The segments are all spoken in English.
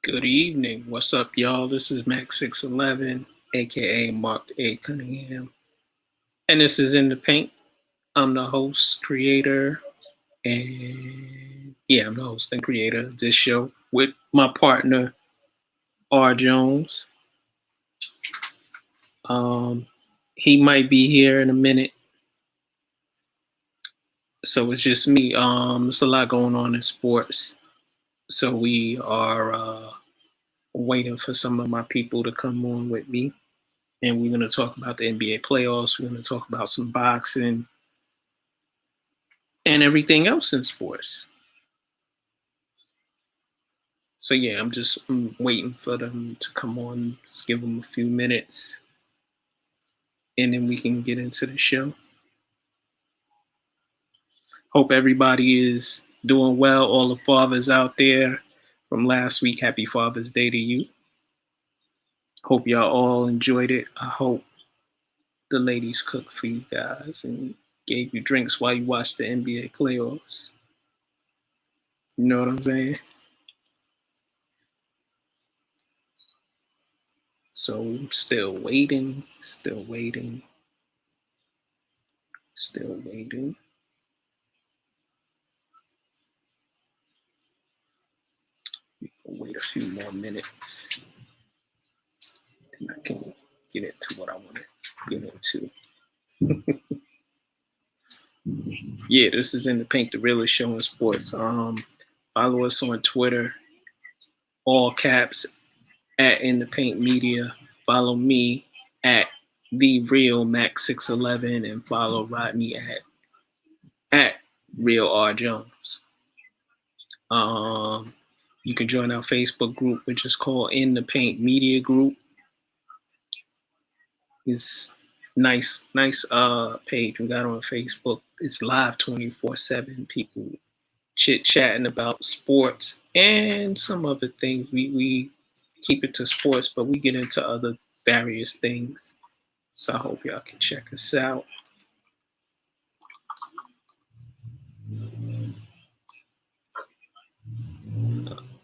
Good evening. What's up, y'all? This is Max611, aka Mark A. Cunningham. And this is In the Paint. I'm the host, creator, I'm the host and creator of this show with my partner, R. Jones. He might be here in a minute. So it's just me. There's a lot going on in sports. So we are waiting for some of my people to come on with me. And we're going to talk about the NBA playoffs. We're going to talk about some boxing and everything else in sports. So yeah, I'm waiting for them to come on. Just give them a few minutes, and then we can get into the show. Hope everybody is doing well. All the fathers out there from last week, happy Father's Day to you. Hope y'all all enjoyed it. I hope the ladies cooked for you guys and gave you drinks while you watched the NBA playoffs. You know what I'm saying? So still waiting. We can wait a few more minutes. And I can get into what I want to get into. Yeah, this is In the Paint, the realest show in sports. Follow us on Twitter, all caps, at In the Paint Media. Follow me at The Real Max611 and follow Rodney at Real R Jones. You can join our Facebook group, which is called In the Paint Media Group. It's nice page we got on Facebook. It's live 24/7. People chit-chatting about sports and some other things. We keep it to sports, but we get into other various things. So I hope y'all can check us out.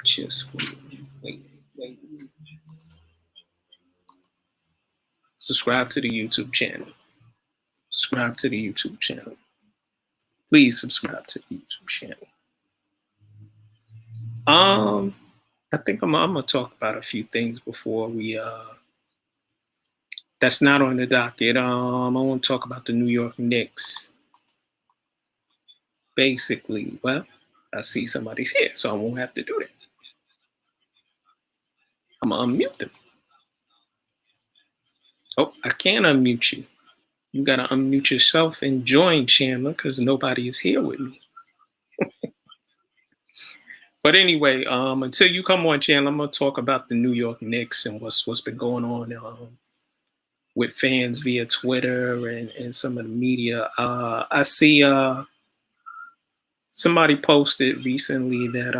Just wait. Subscribe to the YouTube channel. Please subscribe to the YouTube channel. I think I'm gonna talk about a few things before we that's not on the docket. I want to talk about the New York Knicks. Basically, well, I see somebody's here, so I won't have to do that. I'm gonna unmute them. Oh, I can unmute you. You gotta unmute yourself and join, Chandler, because nobody is here with me. But anyway, until you come on, Chandler, I'm gonna talk about the New York Knicks and what's been going on with fans via Twitter and some of the media. I see somebody posted recently that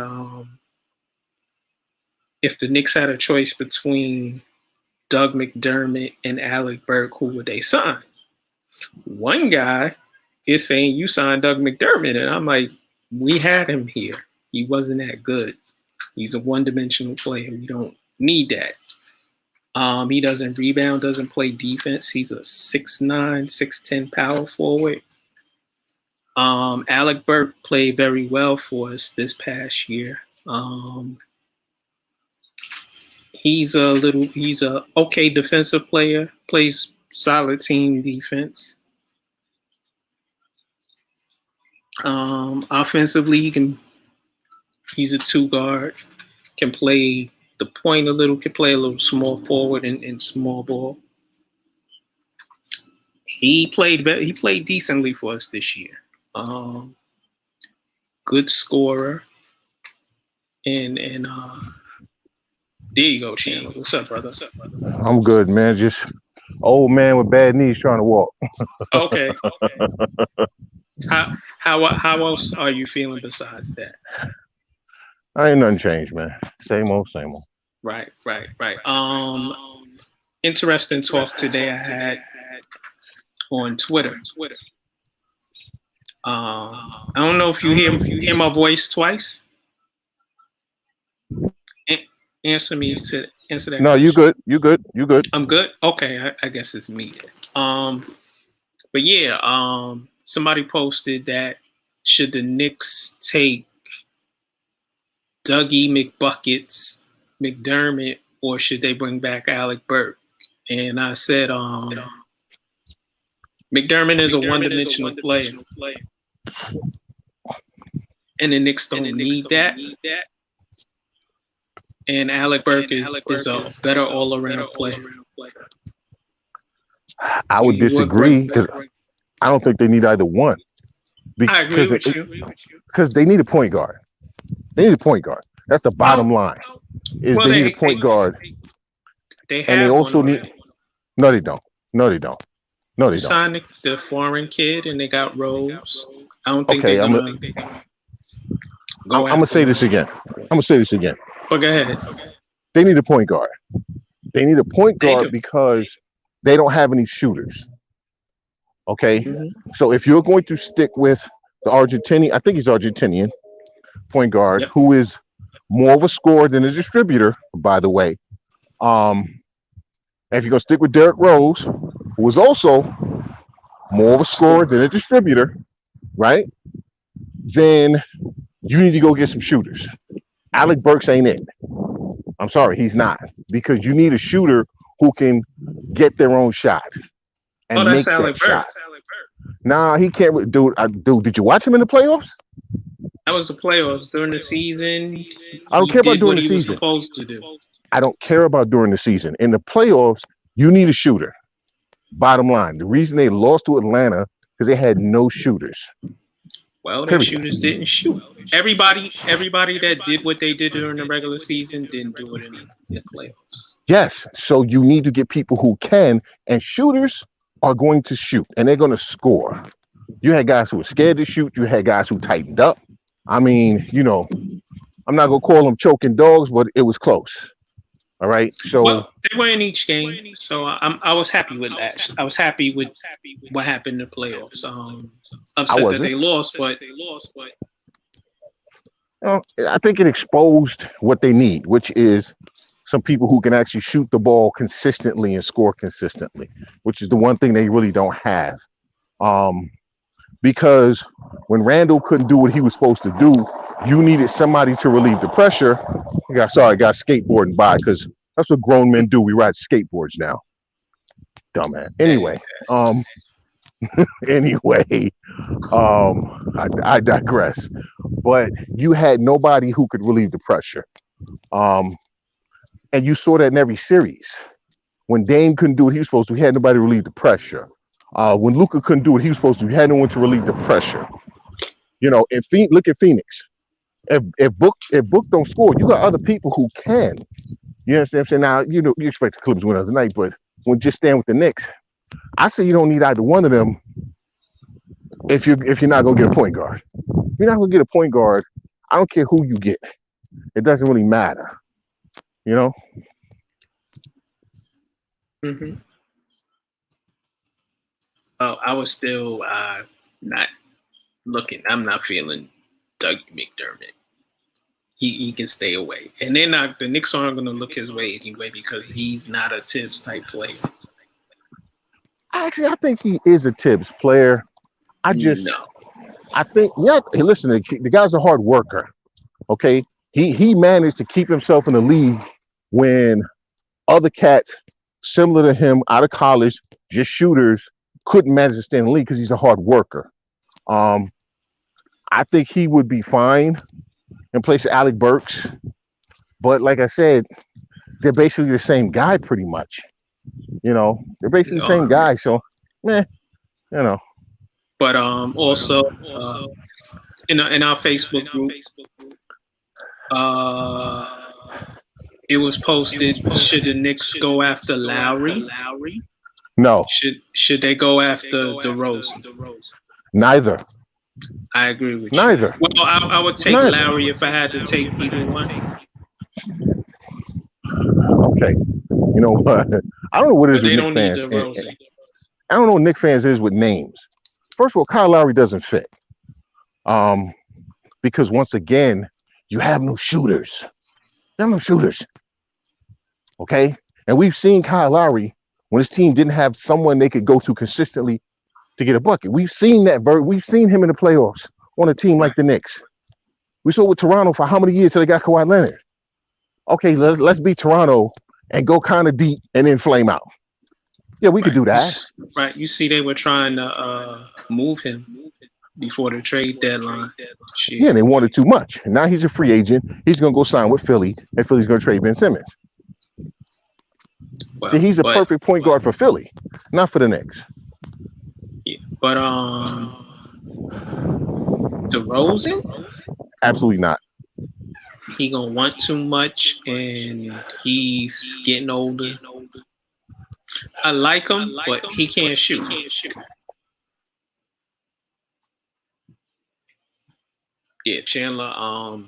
if the Knicks had a choice between Doug McDermott and Alec Burke, who would they sign? One guy is saying you signed Doug McDermott, and I'm like, we had him here. He wasn't that good. He's a one-dimensional player. We don't need that. He doesn't rebound, doesn't play defense. He's a 6'9", 6'10" power forward. Alec Burke played very well for us this past year. He's a okay defensive player, plays solid team defense. Offensively, he's a two guard, can play the point a little, can play a little small forward and small ball. He played decently for us this year. Good scorer. And there you go, Chandler. What's up, brother? I'm good, man. Just old man with bad knees trying to walk. Okay. How else are you feeling besides that? Ain't nothing changed, man. Same old. Right. Interesting talk today I had on Twitter. I don't know if you hear my voice twice. answer that No, you question? good. You good. You good. I'm good. Okay, I guess it's me then. But yeah, somebody posted that should the Knicks take Dougie McBuckets, McDermott, or should they bring back Alec Burke? And I said, McDermott is a one-dimensional player, and the Knicks don't need that. And Alec Burke is a better all-around player. I So would you would disagree bring because I don't think they need either one. I agree with you. Because they need a point guard. They need a point guard. That's the bottom line. Is Well, they need a point guard, They and they have also one need. already. No, they don't. No, they don't. No, they They don't. signed the foreign kid, and they got Rose. I don't think Okay, they're I'm gonna go gonna say this again. I'm gonna say this again. But go ahead. They need a point guard. They need a point They guard do. because they don't have any shooters. Okay, Mhm. so if you're going to stick with the Argentinian, I think he's Argentinian point guard, Yep. who is more of a scorer than a distributor, by the way. If you're gonna stick with Derrick Rose, who is also more of a scorer than a distributor, right? Then you need to go get some shooters. Alec Burks ain't it. I'm sorry, he's not. Because you need a shooter who can get their own shot and make that's that Alec shot. Burks. Nah, he can't. Dude, did you watch him in the playoffs? That was the playoffs during the season. I don't care about during what the he was season. supposed to do. I don't care about during the season. In the playoffs, you need a shooter. Bottom line, the reason they lost to Atlanta because they had no shooters. Well, their Period. shooters didn't shoot. Everybody that did what they did during the regular season didn't do it in the playoffs. Yes, so you need to get people who can, and shooters are going to shoot, and they're going to score. You had guys who were scared to shoot. You had guys who tightened up. I mean, I'm not going to call them choking dogs, but it was close. All right, so well, they were in each game, so I was happy with that. I was happy with what happened in the playoffs. Upset that they lost, but I think it exposed what they need, which is some people who can actually shoot the ball consistently and score consistently, which is the one thing they really don't have. Because when Randall couldn't do what he was supposed to do, you needed somebody to relieve the pressure. I got skateboarding by because that's what grown men do. We ride skateboards now. Dumbass. Anyway, I digress. But you had nobody who could relieve the pressure. And you saw that in every series. When Dame couldn't do what he was supposed to, he had nobody to relieve the pressure. When Luka couldn't do what he was supposed to, he had no one to relieve the pressure. Look at Phoenix. If Book don't score, you got other people who can. You understand what I'm saying? Now, you expect the Clippers to win the other night, but when just stand with the Knicks, I say you don't need either one of them if you're not gonna get a point guard. If you're not gonna get a point guard, I don't care who you get. It doesn't really matter. Mm-hmm. I was still not looking. I'm not feeling Doug McDermott. He can stay away, and the Knicks aren't going to look his way anyway because he's not a Tibbs type player. Actually, I think he is a Tibbs player. I think, yeah. Hey, listen, the guy's a hard worker. Okay, he managed to keep himself in the league when other cats similar to him out of college, just shooters, couldn't manage to stay in the league because he's a hard worker. I think he would be fine in place of Alec Burks, but like I said, they're basically the same guy pretty much. They're basically the same guy. So, But also, in our Facebook group, it was posted: should the Knicks go after Lowry? No. Should they go after DeRozan? Neither. I agree with you. Neither. Well, I would take Lowry if I had to take either one. Okay. You know what? I don't know what it is with Knicks fans. I don't know what Knicks fans is with names. First of all, Kyle Lowry doesn't fit. Because once again, you have no shooters. You have no shooters. Okay, and we've seen Kyle Lowry when his team didn't have someone they could go to consistently to get a bucket. We've seen that. We've seen him in the playoffs on a team like the Knicks. We saw with Toronto for how many years till they got Kawhi Leonard. Okay, let's beat Toronto and go kind of deep and then flame out. Yeah, we could do that. Right. You see, they were trying to move him before the trade deadline. Shit. Yeah, they wanted too much. And now he's a free agent. He's going to go sign with Philly, and Philly's going to trade Ben Simmons. Well, see, he's a perfect point guard for Philly, not for the Knicks. Yeah, but DeRozan? Absolutely not. He gonna want too much, and he's getting older. I like him, but he can't shoot. Yeah, Chandler.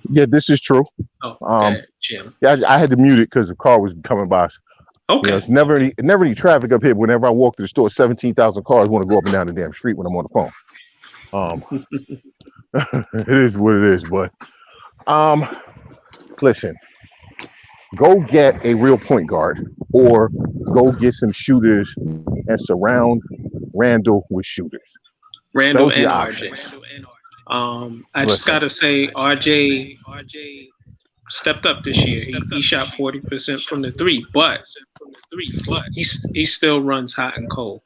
Yeah, this is true. Chandler. Yeah, I had to mute it because the car was coming by. Okay. It's never any traffic up here. Whenever I walk to the store, 17,000 cars want to go up and down the damn street when I'm on the phone. It is what it is. But listen, go get a real point guard, or go get some shooters and surround Randall with shooters. Randall and RJ. I just gotta say, RJ stepped up this year. He shot 40% from the three, but he still runs hot and cold.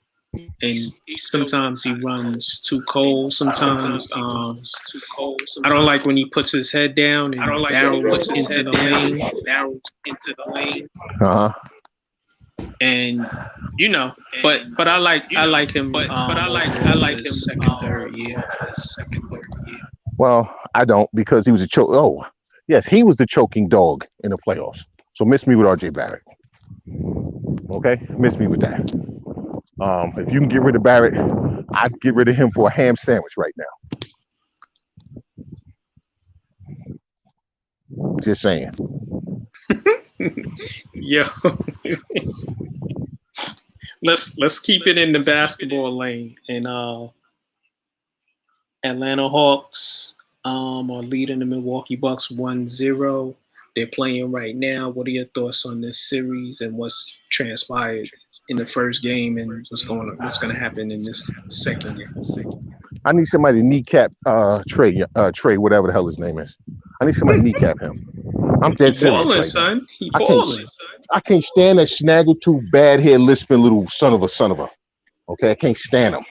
And sometimes he runs too cold. Sometimes I don't like when he puts his head down and barrels into the lane. And but I like him. But I like him second, third year. Well, I don't, because he was a choke. Oh, yes, he was the choking dog in the playoffs. So miss me with RJ Barrett. Okay, miss me with that. If you can get rid of Barrett, I'd get rid of him for a ham sandwich right now. Just saying. Yo. Let's keep it in the basketball lane. And Atlanta Hawks are leading the Milwaukee Bucks 1-0. They're playing right now. What are your thoughts on this series and what's transpired in the first game and what's going to happen in this second game? I need somebody to kneecap Trey, whatever the hell his name is. I need somebody to kneecap him. I'm dead serious. Balling, son. He balling. I can't stand that snaggletooth, bad hair, lisping little son of a. Okay, I can't stand him.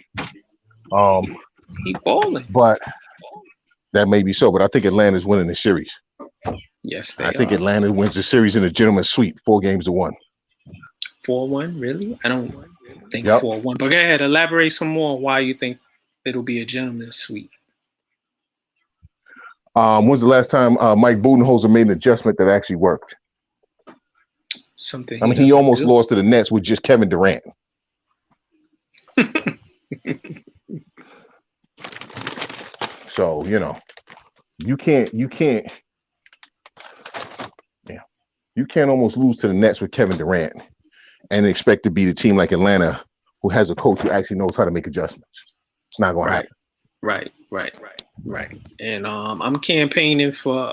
He balling. But that may be so. But I think Atlanta's winning the series. Yes, I think Atlanta wins the series in a gentleman's sweep, 4-1. 4-1, really? I don't think 4-1. But go ahead, elaborate some more on why you think it'll be a gentleman's sweep. When's the last time Mike Budenholzer made an adjustment that actually worked? Something. I mean, he almost lost to the Nets with just Kevin Durant. So, you can't almost lose to the Nets with Kevin Durant and expect to beat a team like Atlanta who has a coach who actually knows how to make adjustments. It's not going to happen. Right. And I'm campaigning for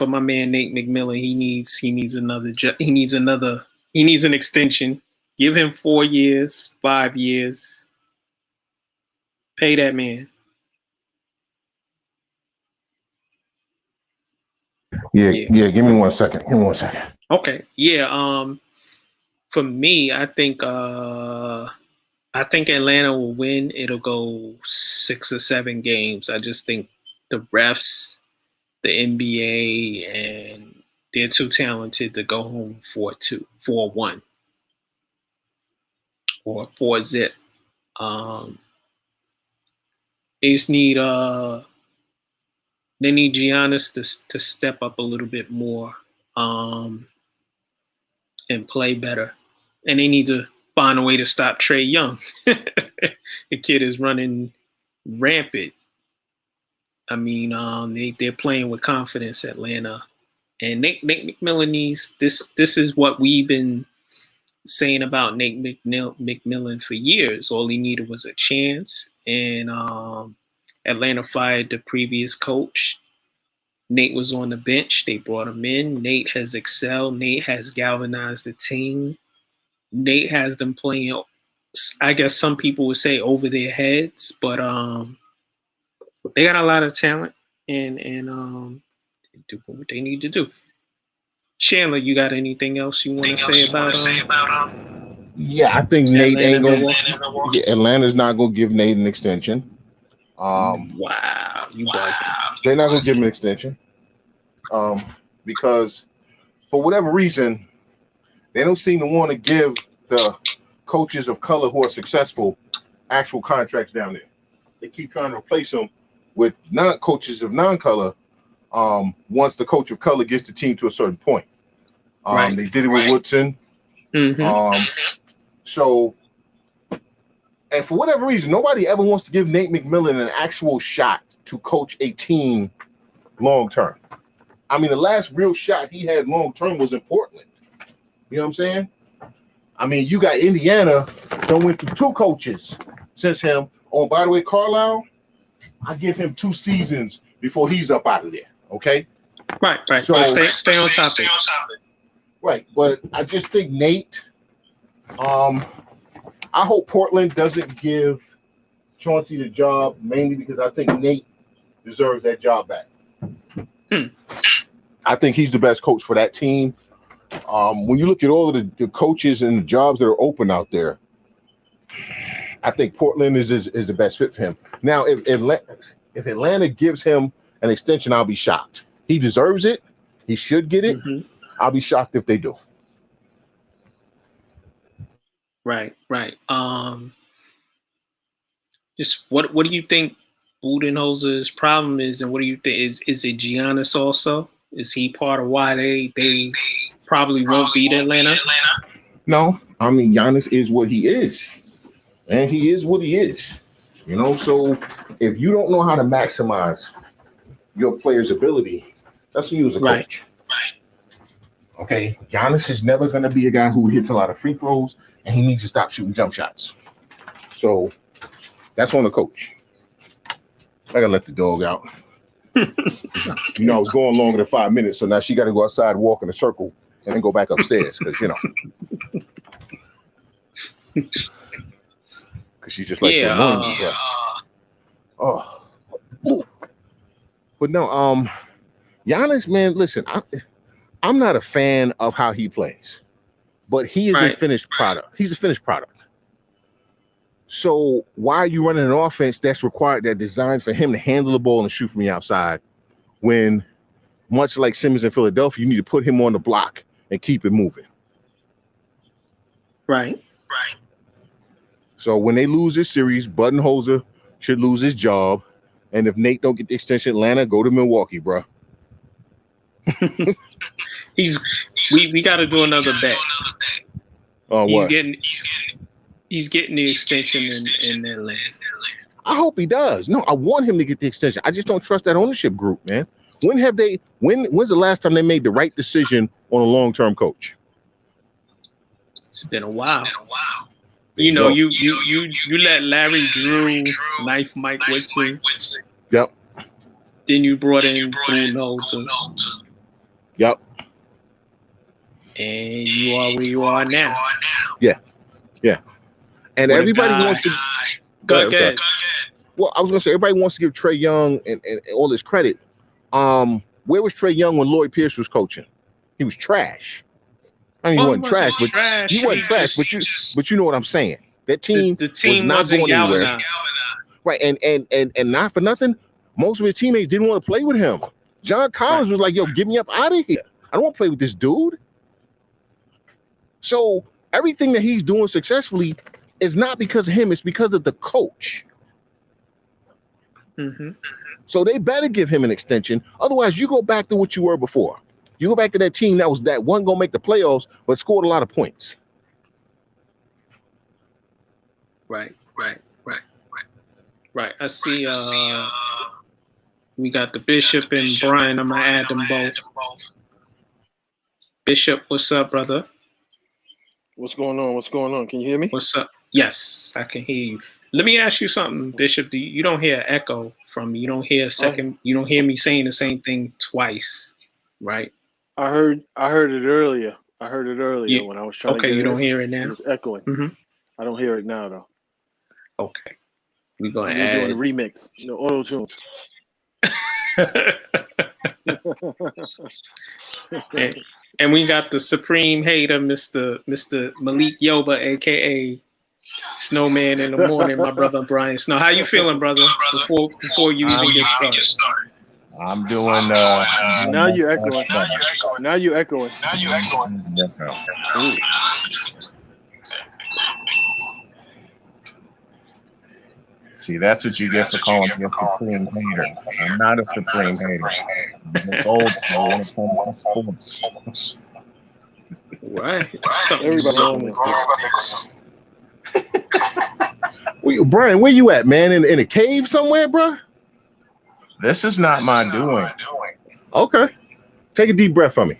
my man Nate McMillan. He needs an extension. Give him 4 years, 5 years. Pay that man. Yeah. Give me 1 second. Okay. Yeah. For me, I think Atlanta will win. It'll go 6 or 7 games. I just think the refs, the NBA, and they're too talented to go home 4-1 or 4-0. They just need Giannis to step up a little bit more and play better, and they need to find a way to stop Trae Young. The kid is running rampant. I mean, they're playing with confidence, Atlanta. And Nate McMillan needs this. This is what we've been saying about Nate McMillan for years. All he needed was a chance. And Atlanta fired the previous coach. Nate was on the bench. They brought him in. Nate has excelled. Nate has galvanized the team. Nate has them playing, I guess some people would say, over their heads, but they got a lot of talent and they do what they need to do. Chandler, you got anything else you want to say about Yeah, I think Nate Atlanta, ain't gonna. Milwaukee? Yeah, Atlanta's not gonna give Nate an extension. Wow, you bugging. They're not gonna give him an extension. Because for whatever reason, they don't seem to want to give the coaches of color who are successful actual contracts down there. They keep trying to replace them with non-coaches of non-color once the coach of color gets the team to a certain point. Right. They did it with Woodson. So, and for whatever reason, nobody ever wants to give Nate McMillan an actual shot to coach a team long term. I mean, the last real shot he had long term was in Portland. You know what I'm saying? I mean, you got Indiana done went through 2 coaches since him. Oh, by the way, Carlisle, I give him 2 seasons before he's up out of there. Okay. Right. So stay on topic. Right, but I just think Nate. I hope Portland doesn't give Chauncey the job, mainly because I think Nate deserves that job back. I think he's the best coach for that team. When you look at all of the coaches and the jobs that are open out there, I think Portland is the best fit for him. Now, if Atlanta gives him an extension, I'll be shocked. He deserves it. He should get it. I'll be shocked if they do. Right. Just what do you think Budenholzer's problem is, and what do you think is it Giannis also? Is he part of why they probably won't beat Atlanta? No, I mean Giannis is what he is, and he is what he is. You know, so if you don't know how to maximize your player's ability, that's on you as a coach. Right. Okay, Giannis is never going to be a guy who hits a lot of free throws, and he needs to stop shooting jump shots. So that's on the coach. I gotta let the dog out. You know, I was going longer than 5 minutes, so now she got to go outside, walk in a circle, and then go back upstairs because because she just likes to annoy me. But no, Giannis, man, listen, I'm not a fan of how he plays, but he is a finished product. He's a finished product. So why are you running an offense that's designed for him to handle the ball and shoot from the outside when, much like Simmons in Philadelphia, you need to put him on the block and keep it moving? Right. So when they lose this series, Budenholzer should lose his job. And if Nate don't get the extension, Atlanta, go to Milwaukee, bro. We got to do another bet. What? He's getting the extension in Atlanta. I hope he does. No, I want him to get the extension. I just don't trust that ownership group, man. When's the last time they made the right decision on a long-term coach? It's been a while. You know, you let Larry Drew knife Mike Whitson. Yep. Then you brought in Budenholzer. Yep. And you are where you are now. Yeah. And everybody wants to go ahead. Well, I was gonna say everybody wants to give Trae Young and all this credit. Where was Trae Young when Lloyd Pierce was coaching? He was trash. I mean, he wasn't trash, but you know what I'm saying. That team, the team was not going anywhere. Right, and not for nothing, most of his teammates didn't want to play with him. John Collins was like, "Yo, get me up out of here. I don't want to play with this dude." So everything that he's doing successfully is not because of him, it's because of the coach. So they better give him an extension. Otherwise, you go back to what you were before. You go back to that team that wasn't going to make the playoffs, but scored a lot of points. Right. I see we got the Bishop and Brian. I'm going to add them both. Bishop, what's up, brother? What's going on? Can you hear me? What's up? Yes, I can hear you. Let me ask you something, Bishop. You don't hear echo from me. You don't hear You don't hear me saying the same thing twice, right? I heard it earlier. When I was trying to get it. Okay, you don't hear it now? It was echoing. Mm-hmm. I don't hear it now, though. Okay. We're going to You're add. doing a remix. No auto-tune. and we got the supreme hater, Mr. Malik Yoba, a.k.a. Snowman in the morning, my brother Brian Snow. How you feeling, brother, before you even get started? I'm doing now you're echoing. Now you're echoing. See, that's what you get for calling me a supreme hater. I'm not a supreme hater. It's old school when it comes to sports. Right. Brian, where you at, man? In a cave somewhere, bro? This is not my doing. Okay. Take a deep breath for me.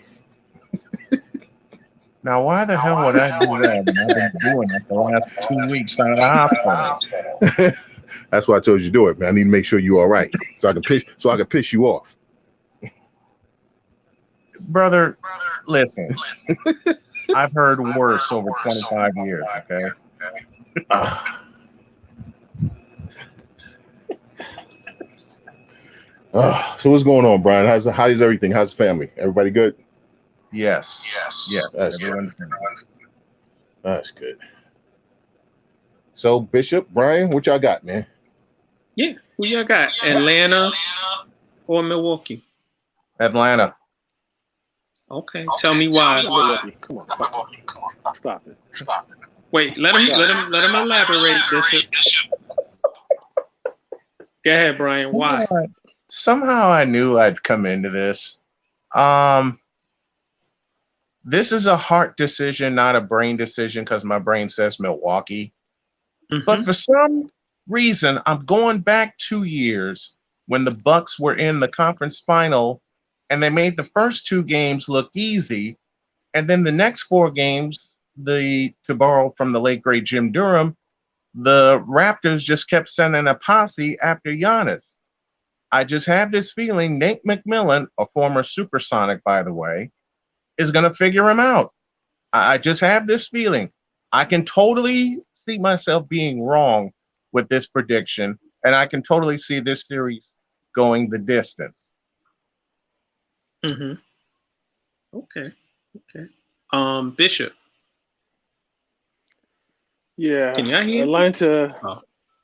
Now, why the hell would I do that when I've been doing it the last 2 weeks out of the hospital? That's why I told you to do it, man. I need to make sure you're all right, so I can piss you off. Brother, listen. I've heard worse over 25 years, okay? So what's going on, Brian? How's everything? How's the family? Everybody good? Yes. That's everyone's good. That's good. So Bishop, Brian, what y'all got, man? Yeah, who y'all got? Atlanta or Milwaukee? Atlanta. Okay, tell me why. Come on, stop it. Wait, let him elaborate, Bishop. Go ahead, Brian. Why? Somehow I knew I'd come into this. This is a heart decision, not a brain decision, because my brain says Milwaukee. Mm-hmm. But for some reason, I'm going back 2 years when the Bucks were in the conference final and they made the first 2 games look easy. And then the next 4 games, to borrow from the late, great Jim Durham, the Raptors just kept sending a posse after Giannis. I just have this feeling Nate McMillan, a former Supersonic, by the way, is going to figure him out. I just have this feeling. I can totally see myself being wrong with this prediction, and I can totally see this series going the distance. Mm-hmm. Okay. Bishop. Yeah. Can y'all hear Atlanta? Oh.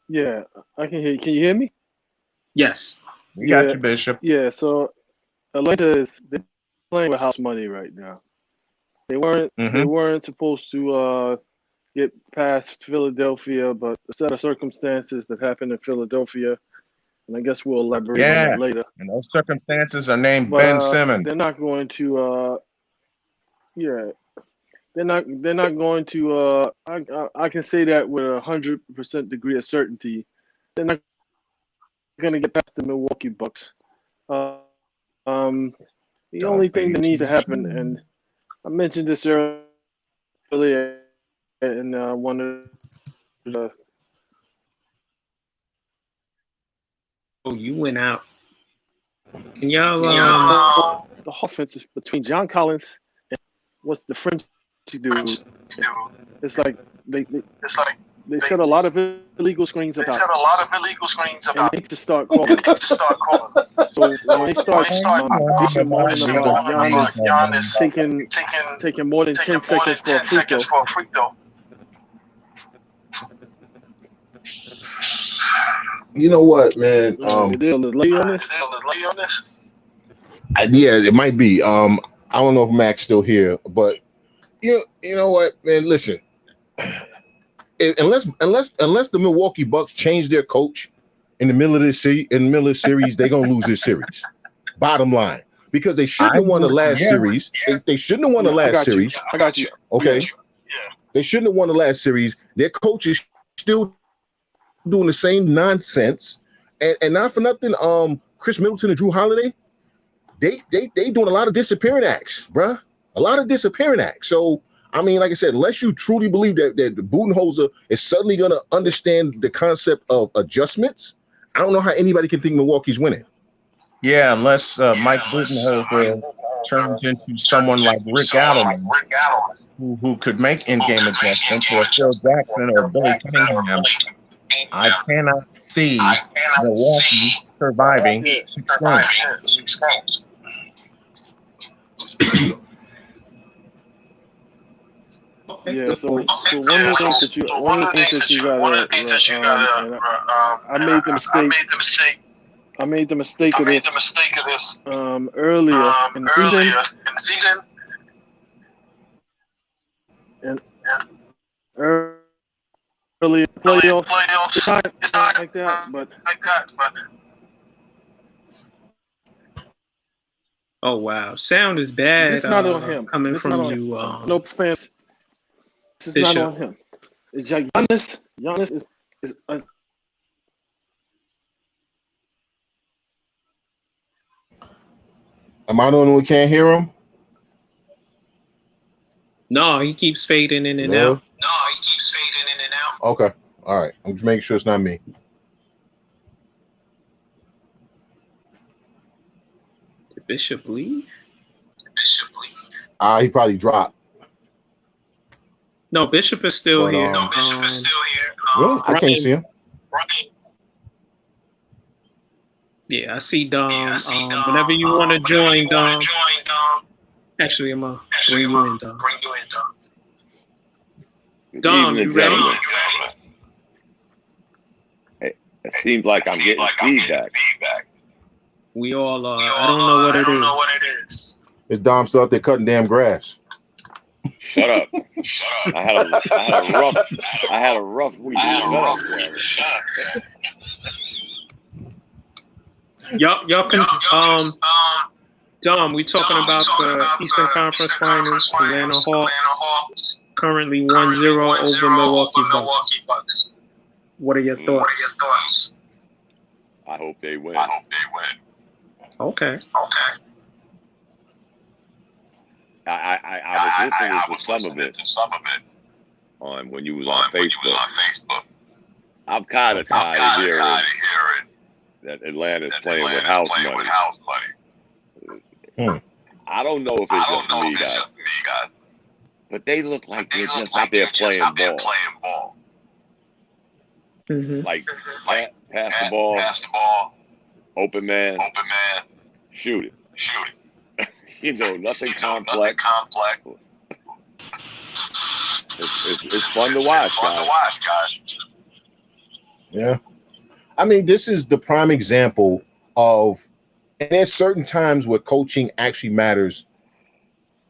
Yeah, I can hear you. Can you hear me? Yes. We got you, Bishop. Yeah, so Atlanta they're playing with house money right now. They weren't supposed to get past Philadelphia, but a set of circumstances that happened in Philadelphia, and I guess we'll elaborate on that later. And those circumstances are named Ben Simmons. They're not going to. They're not going to. I can say that with 100% degree of certainty. They're not going to get past the Milwaukee Bucks. The only thing that needs to happen, and I mentioned this earlier in one of the. Oh, you went out. Can y'all? The offense is between John Collins and what's the French dude? It's like they set a lot of illegal screens up. And they need to start calling. So when they start bitching moaning about Giannis taking more than 10 seconds for a free throw. You know what, man? Yeah, it might be. I don't know if Mac's still here, but you know what, man? Listen, unless the Milwaukee Bucks change their coach in the middle of this series, they're gonna lose this series. Bottom line, because they shouldn't have won the last series. They shouldn't have won the last series. I got you. Okay. Yeah. They shouldn't have won the last series. Their coach is still doing the same nonsense, and not for nothing. Chris Middleton and Drew Holiday, they doing a lot of disappearing acts, bruh. A lot of disappearing acts. So I mean, like I said, unless you truly believe that Budenholzer is suddenly going to understand the concept of adjustments, I don't know how anybody can think Milwaukee's winning. Yeah, unless Mike Budenholzer turns into someone like Rick Adelman, who could make in-game adjustments, or Phil Jackson or Billy Cunningham. I cannot see Milwaukee surviving 6 games. Yeah, so one of the things that you gotta, I made the mistake. I made the mistake of this earlier in the season, and early playoffs. It's not like that, but. Oh wow, sound is bad. This is not on him. Coming This from you, no fans. This is Bishop. not on him. It's like Giannis. Giannis is Am I the one who can't hear him? No, he keeps fading in and No? out. Okay. All right. I'm just making sure it's not me. Did Bishop leave? He probably dropped. No, Bishop is still But, here. Really? I can't see him. Yeah, I see Dom. Whenever you want to join, Dom. Actually, I'm gonna bring you in, Dom. Dom, you ready? Hey, it seems like I'm getting feedback. We all are. I don't know what it is. It's Dom still out there cutting damn grass. Shut up. I had a rough week. Shut up. Y'all can Dom, we talking about the Eastern Conference Finals. Atlanta Hawks currently 1-0 over Milwaukee Bucks. What are your thoughts? I hope they win. Okay. I was listening to some of it on when you was on Facebook. I'm kind of tired of hearing that Atlanta's playing with house money. I don't know if it's just me, guys, but they look like they're just out there playing ball. Mm-hmm. Like pass the ball, open man, shoot it. You know, nothing complex. It's fun to watch, guys. Yeah. I mean, this is the prime example of, and there's certain times where coaching actually matters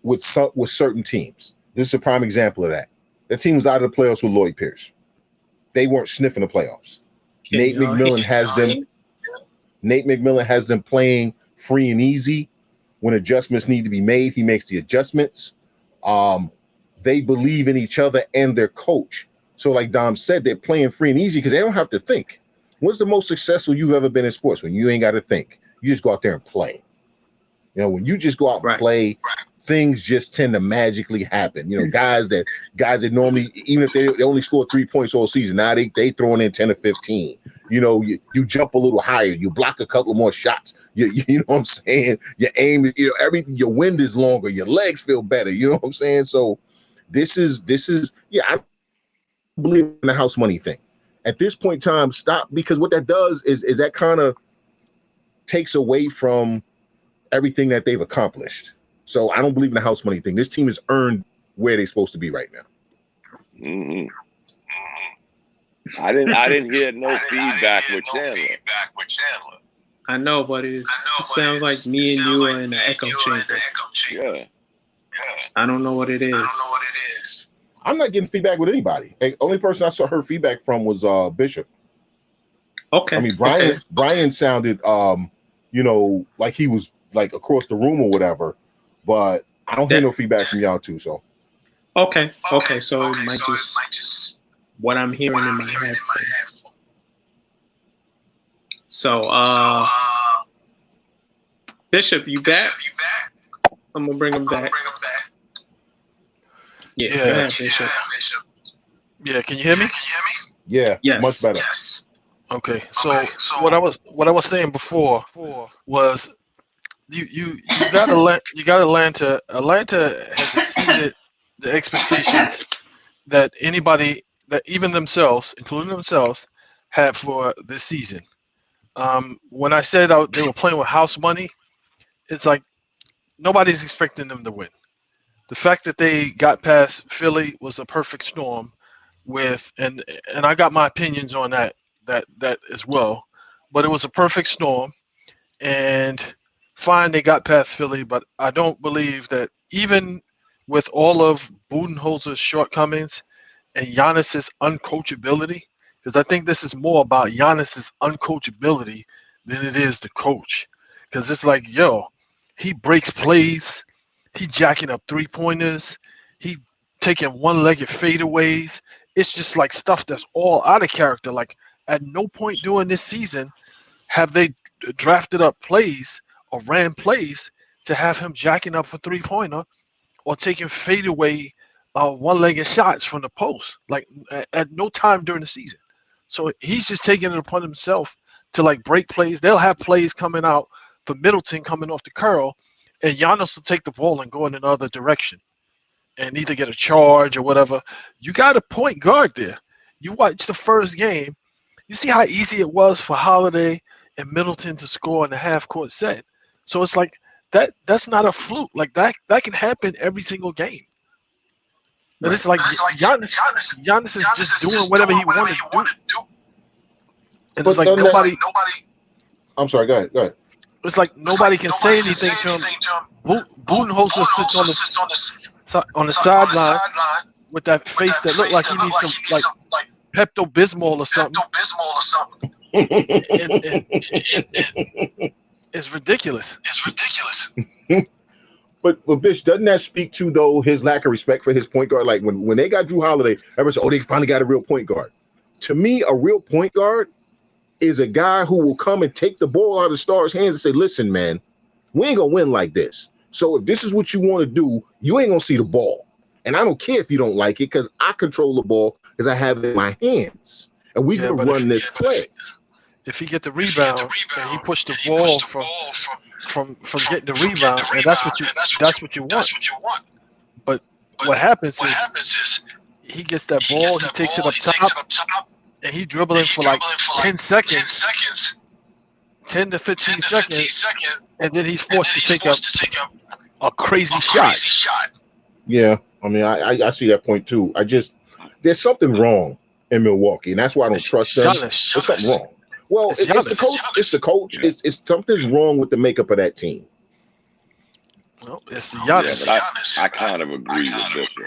with certain teams. This is a prime example of that. The team was out of the playoffs with Lloyd Pierce. They weren't sniffing the playoffs. Nate McMillan has them playing free and easy. When adjustments need to be made, he makes the adjustments. They believe in each other and their coach. So like Dom said, they're playing free and easy because they don't have to think. What's the most successful you've ever been in sports? When you ain't got to think. You just go out there and play. You know, when you just go out and play, things just tend to magically happen. You know, guys that normally, even if they only score 3 points all season, now they throwing in 10 or 15. You know, you jump a little higher, you block a couple more shots. You know what I'm saying? Your aim, you know, everything. Your wind is longer. Your legs feel better. You know what I'm saying? So this is yeah. I believe in the house money thing. At this point in time, stop, because what that does is that kind of takes away from everything that they've accomplished. So I don't believe in the house money thing. This team has earned where they're supposed to be right now. Mm-hmm. I didn't hear no feedback with Chandler. I know, but it sounds like me and you are in the echo chamber. Yeah. I don't know what it is. I'm not getting feedback with anybody. The only person I heard feedback from was Bishop. Okay. I mean, Brian sounded, you know, like he was like across the room or whatever, but I don't hear no feedback from y'all too. So. Okay. So it might just what I'm hearing in my head. So, Bishop, you back? I'm gonna bring him back. Yeah, Yeah. go ahead, Bishop. Yeah, can you hear me? Yeah, Yes. much better. Okay. So what I was saying before was you got Atlanta. Atlanta has exceeded the expectations that anybody, that even themselves, including themselves, had for this season. When I said they were playing with house money, it's like nobody's expecting them to win. The fact that they got past Philly was a perfect storm. And I got my opinions on that as well, but it was a perfect storm. And fine, they got past Philly, but I don't believe that even with all of Budenholzer's shortcomings and Giannis's uncoachability, because I think this is more about Giannis's uncoachability than it is the coach. Because it's like, he breaks plays, he jacking up 3-pointers, he taking one-legged fadeaways. It's just like stuff that's all out of character. Like at no point during this season have they drafted up plays or ran plays to have him jacking up a 3-pointer or taking fadeaway one-legged shots from the post, like at no time during the season. So he's just taking it upon himself to like break plays. They'll have plays coming out for Middleton coming off the curl, and Giannis will take the ball and go in another direction and either get a charge or whatever. You got a point guard there. You watch the first game, you see how easy it was for Holiday and Middleton to score in the half-court set. So it's like that's not a fluke. Like that can happen every single game. But it's like Giannis is just doing whatever he wanted to do. And it's like nobody. I'm sorry. Go ahead. It's like nobody can say anything to him. Budenholzer sits on the sideline with that face that looked like he needs some like Pepto-Bismol or something. It's ridiculous. But Bish, doesn't that speak to though his lack of respect for his point guard? Like when they got Drew Holiday, everyone said, "Oh, they finally got a real point guard." To me, a real point guard is a guy who will come and take the ball out of the star's hands and say, "Listen, man, we ain't gonna win like this. So if this is what you want to do, you ain't gonna see the ball. And I don't care if you don't like it because I control the ball because I have it in my hands, and we gonna run this play." If he get the rebound and he pushed the ball from getting the rebound, and that's what you want. But what happens is he gets that ball, he takes it up top, and he dribbling for like 10 seconds, 10 to 15 seconds, and then he's forced to take a crazy shot. Yeah, I mean, I see that point too. There's something wrong in Milwaukee, and that's why I don't trust them. There's something wrong. Well, it's the coach. It's the coach. Yeah. It's something's wrong with the makeup of that team. Well, it's the Giannis. Yeah, but I kind of agree with Bishop.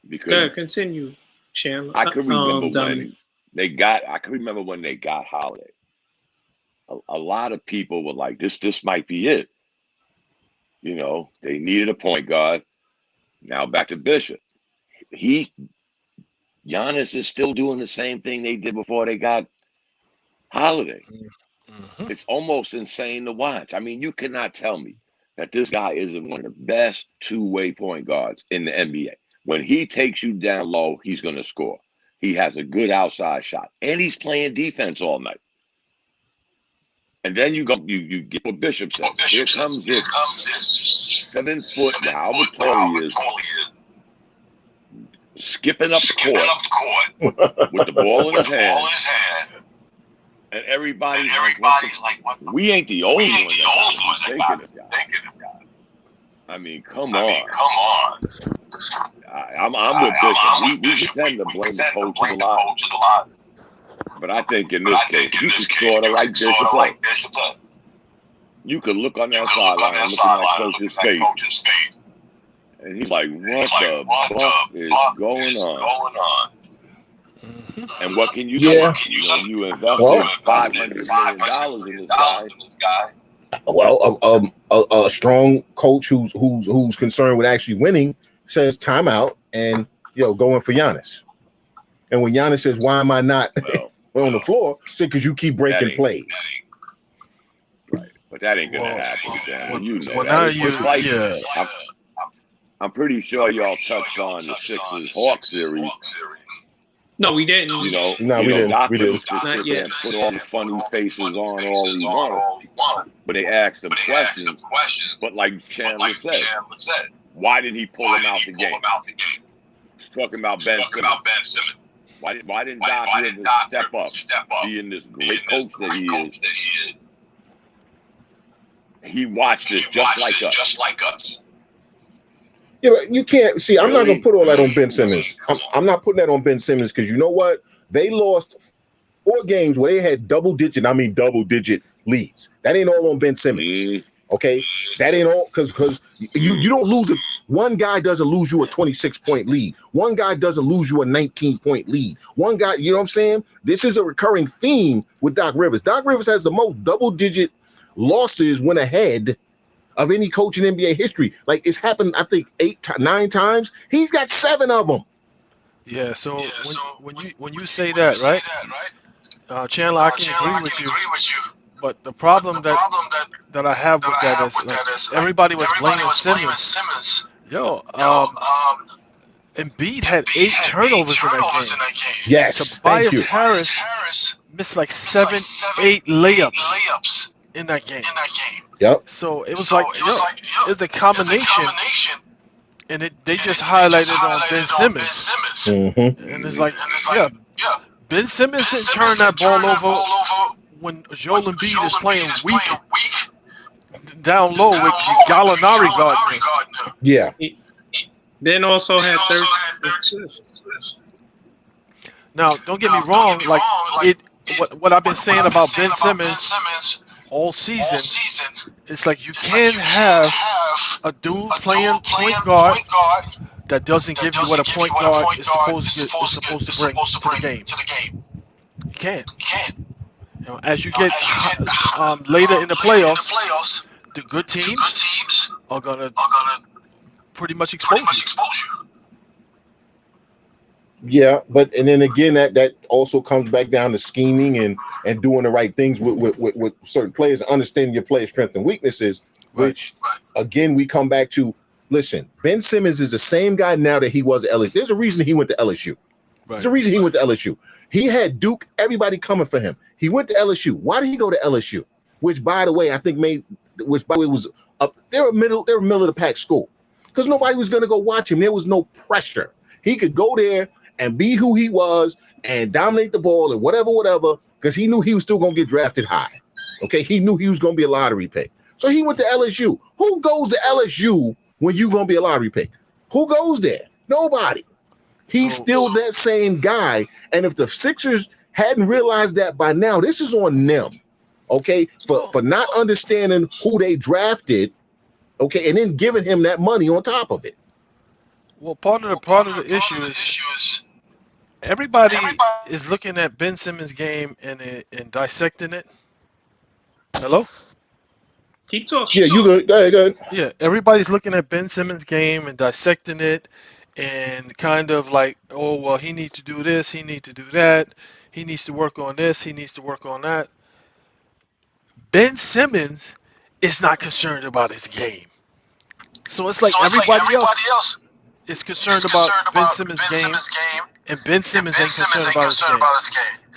Because Continue, Chandler. I can remember Dominic. I can remember when they got Holiday. A lot of people were like, this might be it. You know, they needed a point guard. Now back to Bishop. Giannis is still doing the same thing they did before they got Holiday. Mm-hmm. It's almost insane to watch. I mean, you cannot tell me that this guy isn't one of the best two-way point guards in the NBA. When he takes you down low, he's going to score. He has a good outside shot, and he's playing defense all night. And then you get what Bishop said. Here comes this 7 foot, however tall he is, skipping up the court with the ball in his hand. And everybody's like, we ain't the only ones that's thinking this guy. I mean, come on. I'm with Bishop. We tend to blame the coach a lot. But I think in this case, you could sort of like Bishop. You could look on that sideline and look at that coach's face. And he's like, what the fuck is going on? Mm-hmm. And what can you do? You invested $500 million in this guy. Well, a strong coach who's concerned with actually winning says timeout and going for Giannis. And when Giannis says, "Why am I not on the floor?" Say, "Because you keep breaking plays." Right, but that ain't gonna happen. I'm pretty sure y'all touched on the Sixers Hawks series. No, we didn't. You know, No, we didn't. Doc We Rivers didn't. could Not sit yet. there and put all the funny faces on all he wanted, but they asked him questions. But like Chandler said, why did he pull him out the game? He's talking about Ben Simmons. Why didn't Doc Rivers step up, being this great coach that he is? He watched this just like us. Yeah, but you can't see. I'm not Really? gonna put all that on Ben Simmons. I'm not putting that on Ben Simmons because you know what? They lost 4 games where they had double digit leads. That ain't all on Ben Simmons. Okay, that ain't all because you don't lose it. One guy doesn't lose you a 26-point lead. One guy doesn't lose you a 19-point lead. One guy, you know what I'm saying? This is a recurring theme with Doc Rivers. Doc Rivers has the most double-digit losses when ahead of any coach in NBA history. Like, it's happened, I think 9 times. He's got 7 of them. Yeah. So when you say that, right? Chandler, I can agree with you. But the problem that I have with that is like everybody was blaming Simmons. Yo, Embiid had 8 turnovers in that game. Yes, thank Tobias you. Harris missed like 7, 8 layups in that game. Yep. So it was like, it's a combination, and they just highlighted on Ben Simmons. Mm-hmm. And it's like, yeah, Ben Simmons didn't turn that ball over when Joel Embiid is playing weak down low with Gallinari guarding him. Yeah. Ben also had 13 assists. Now, don't get me wrong. Like what I've been saying about Ben Simmons all season, it's like you can't have a dude playing point guard that doesn't give you what a point guard is supposed to bring to the game. You can't. You know, as you get later in the playoffs, the good teams are gonna pretty much expose you. Yeah, but and then again, that also comes back down to scheming and doing the right things with certain players, understanding your player's strengths and weaknesses. Which, again, we come back to. Listen, Ben Simmons is the same guy now that he was at LSU. There's a reason he went to LSU. There's a reason he went to LSU. He had Duke, everybody coming for him. He went to LSU. Why did he go to LSU? Which, by the way, I think was up. They were middle of the pack school because nobody was going to go watch him. There was no pressure. He could go there and be who he was and dominate the ball and whatever, because he knew he was still going to get drafted high. Okay, he knew he was going to be a lottery pick. So he went to LSU. Who goes to LSU when you're going to be a lottery pick? Who goes there? Nobody. He's still that same guy. And if the Sixers hadn't realized that by now, this is on them, okay, for not understanding who they drafted, okay, and then giving him that money on top of it. Well, part of the issue is everybody is looking at Ben Simmons' game and dissecting it. Hello? Keep talking. Yeah, you good. Go ahead. Yeah, everybody's looking at Ben Simmons' game and dissecting it and kind of like, oh, well, he needs to do this, he needs to do that, he needs to work on this, he needs to work on that. Ben Simmons is not concerned about his game. So it's like everybody else is concerned about Ben Simmons' game, and Ben Simmons ain't concerned about his game.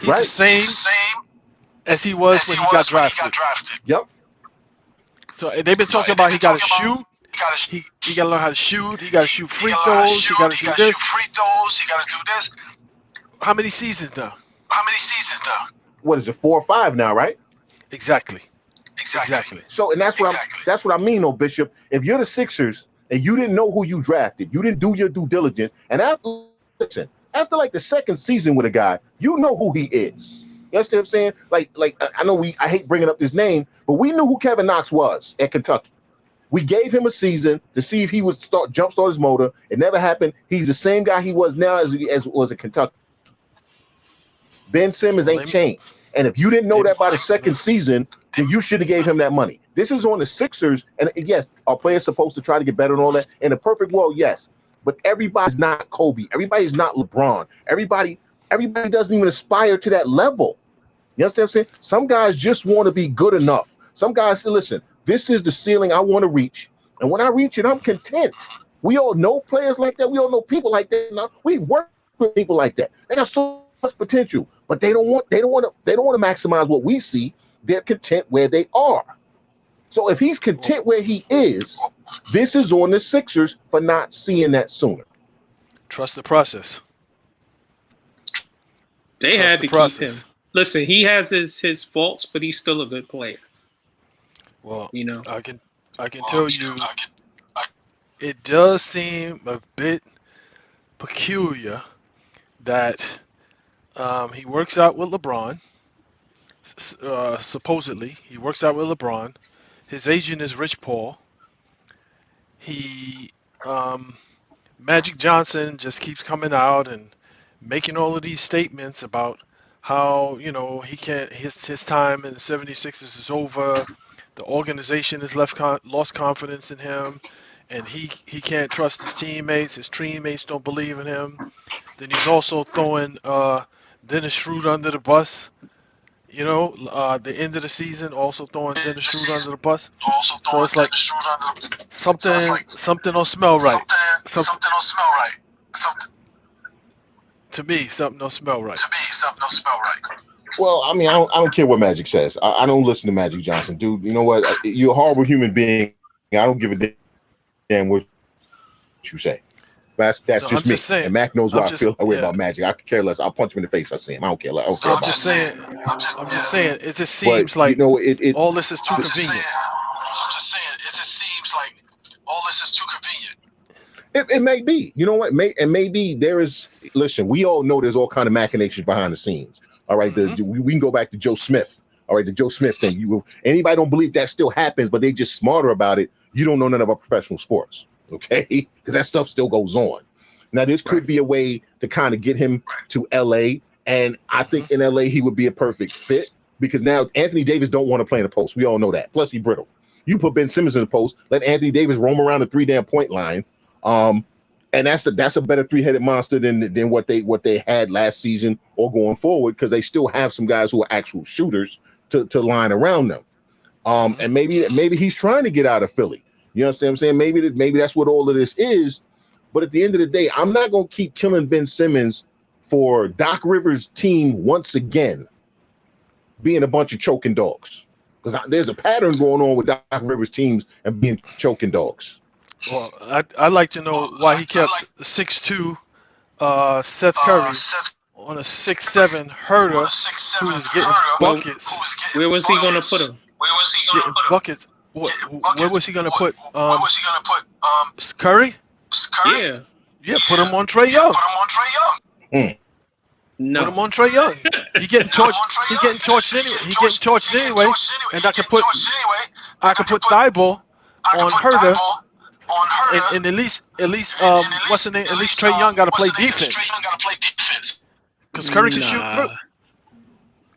He's the same as he was when he got drafted. Yep. So they've been talking about he got to shoot. He got to learn how to shoot. He got to shoot free throws. He got to do this. How many seasons now? What is it, 4 or 5 now, right? Exactly. So, and that's what I mean, though, Bishop. If you're the Sixers and you didn't know who you drafted, you didn't do your due diligence, and after like the second season with a guy, you know who he is. You understand what I'm saying? Like I know I hate bringing up his name, but we knew who Kevin Knox was at Kentucky. We gave him a season to see if he would jumpstart his motor. It never happened. He's the same guy he was now as was at Kentucky. Ben Simmons ain't changed. And if you didn't know that by the second season, then you should have gave him that money. This is on the Sixers. And yes, are players supposed to try to get better and all that? In a perfect world, yes. But everybody's not Kobe. Everybody's not LeBron. Everybody doesn't even aspire to that level. You understand what I'm saying? Some guys just want to be good enough. Some guys say, listen, this is the ceiling I want to reach. And when I reach it, I'm content. We all know players like that. We all know people like that. Now we work with people like that. They got so much potential, but they don't want to maximize what we see. They're content where they are. So if he's content where he is, this is on the Sixers for not seeing that sooner. Trust the process. They had to keep him. Listen, he has his faults, but he's still a good player. Well, you know, I can tell you, it does seem a bit peculiar that he works out with LeBron. Supposedly, he works out with LeBron. His agent is Rich Paul. Magic Johnson just keeps coming out and making all of these statements about how, you know, he can't, his time in the 76ers is over. The organization has lost confidence in him, and he can't trust his teammates. His teammates don't believe in him. Then he's also throwing Dennis Schroeder under the bus. You know, the end of the season, also throwing Dennis Schroeder under the bus. So it's like something don't smell right. Something don't smell right. To me, something don't smell right. Well, I mean, I don't care what Magic says. I don't listen to Magic Johnson, dude. You know what? You're a horrible human being. I don't give a damn what you say. That's No, just I'm me. just saying. And Mac knows why I feel that way yeah. about Magic. I could care less. I'll punch him in the face. I see him. I don't care. I don't care I'm about just him. saying. I'm just saying. It just But seems like you know, all this is too convenient. I'm just saying, it just seems like all this is too convenient. It may be. You know what? Maybe there is. Listen, we all know there's all kind of machinations behind the scenes. All right, we can go back to Joe Smith. All right, the Joe Smith thing. Anybody don't believe that still happens, but they just smarter about it. You don't know nothing about professional sports, okay? Because that stuff still goes on. Now, this could be a way to kind of get him to LA, and I think in LA he would be a perfect fit because now Anthony Davis don't want to play in the post. We all know that. Plus, he's brittle. You put Ben Simmons in the post, let Anthony Davis roam around the 3-damn point line. And that's a better three-headed monster than what they had last season or going forward because they still have some guys who are actual shooters to line around them. And maybe he's trying to get out of Philly. You understand what I'm saying? Maybe that's what all of this is. But at the end of the day, I'm not gonna keep killing Ben Simmons for Doc Rivers' team once again being a bunch of choking dogs. Because there's a pattern going on with Doc Rivers' teams and being choking dogs. Well, I'd like to know why he kept 6'2" Seth Curry on a 6'7" Herder who was getting buckets. Where was he going to put him? Getting buckets. Where was he going to put Curry? Yeah. Yeah, put him on Trae Young. No. Put him on Trae Young. He getting torched. He getting torched anyway. He getting torched anyway. And I could put Thibault on Herder. And at least what's the name? At least Trae Young got to play defense. Because Curry can shoot through.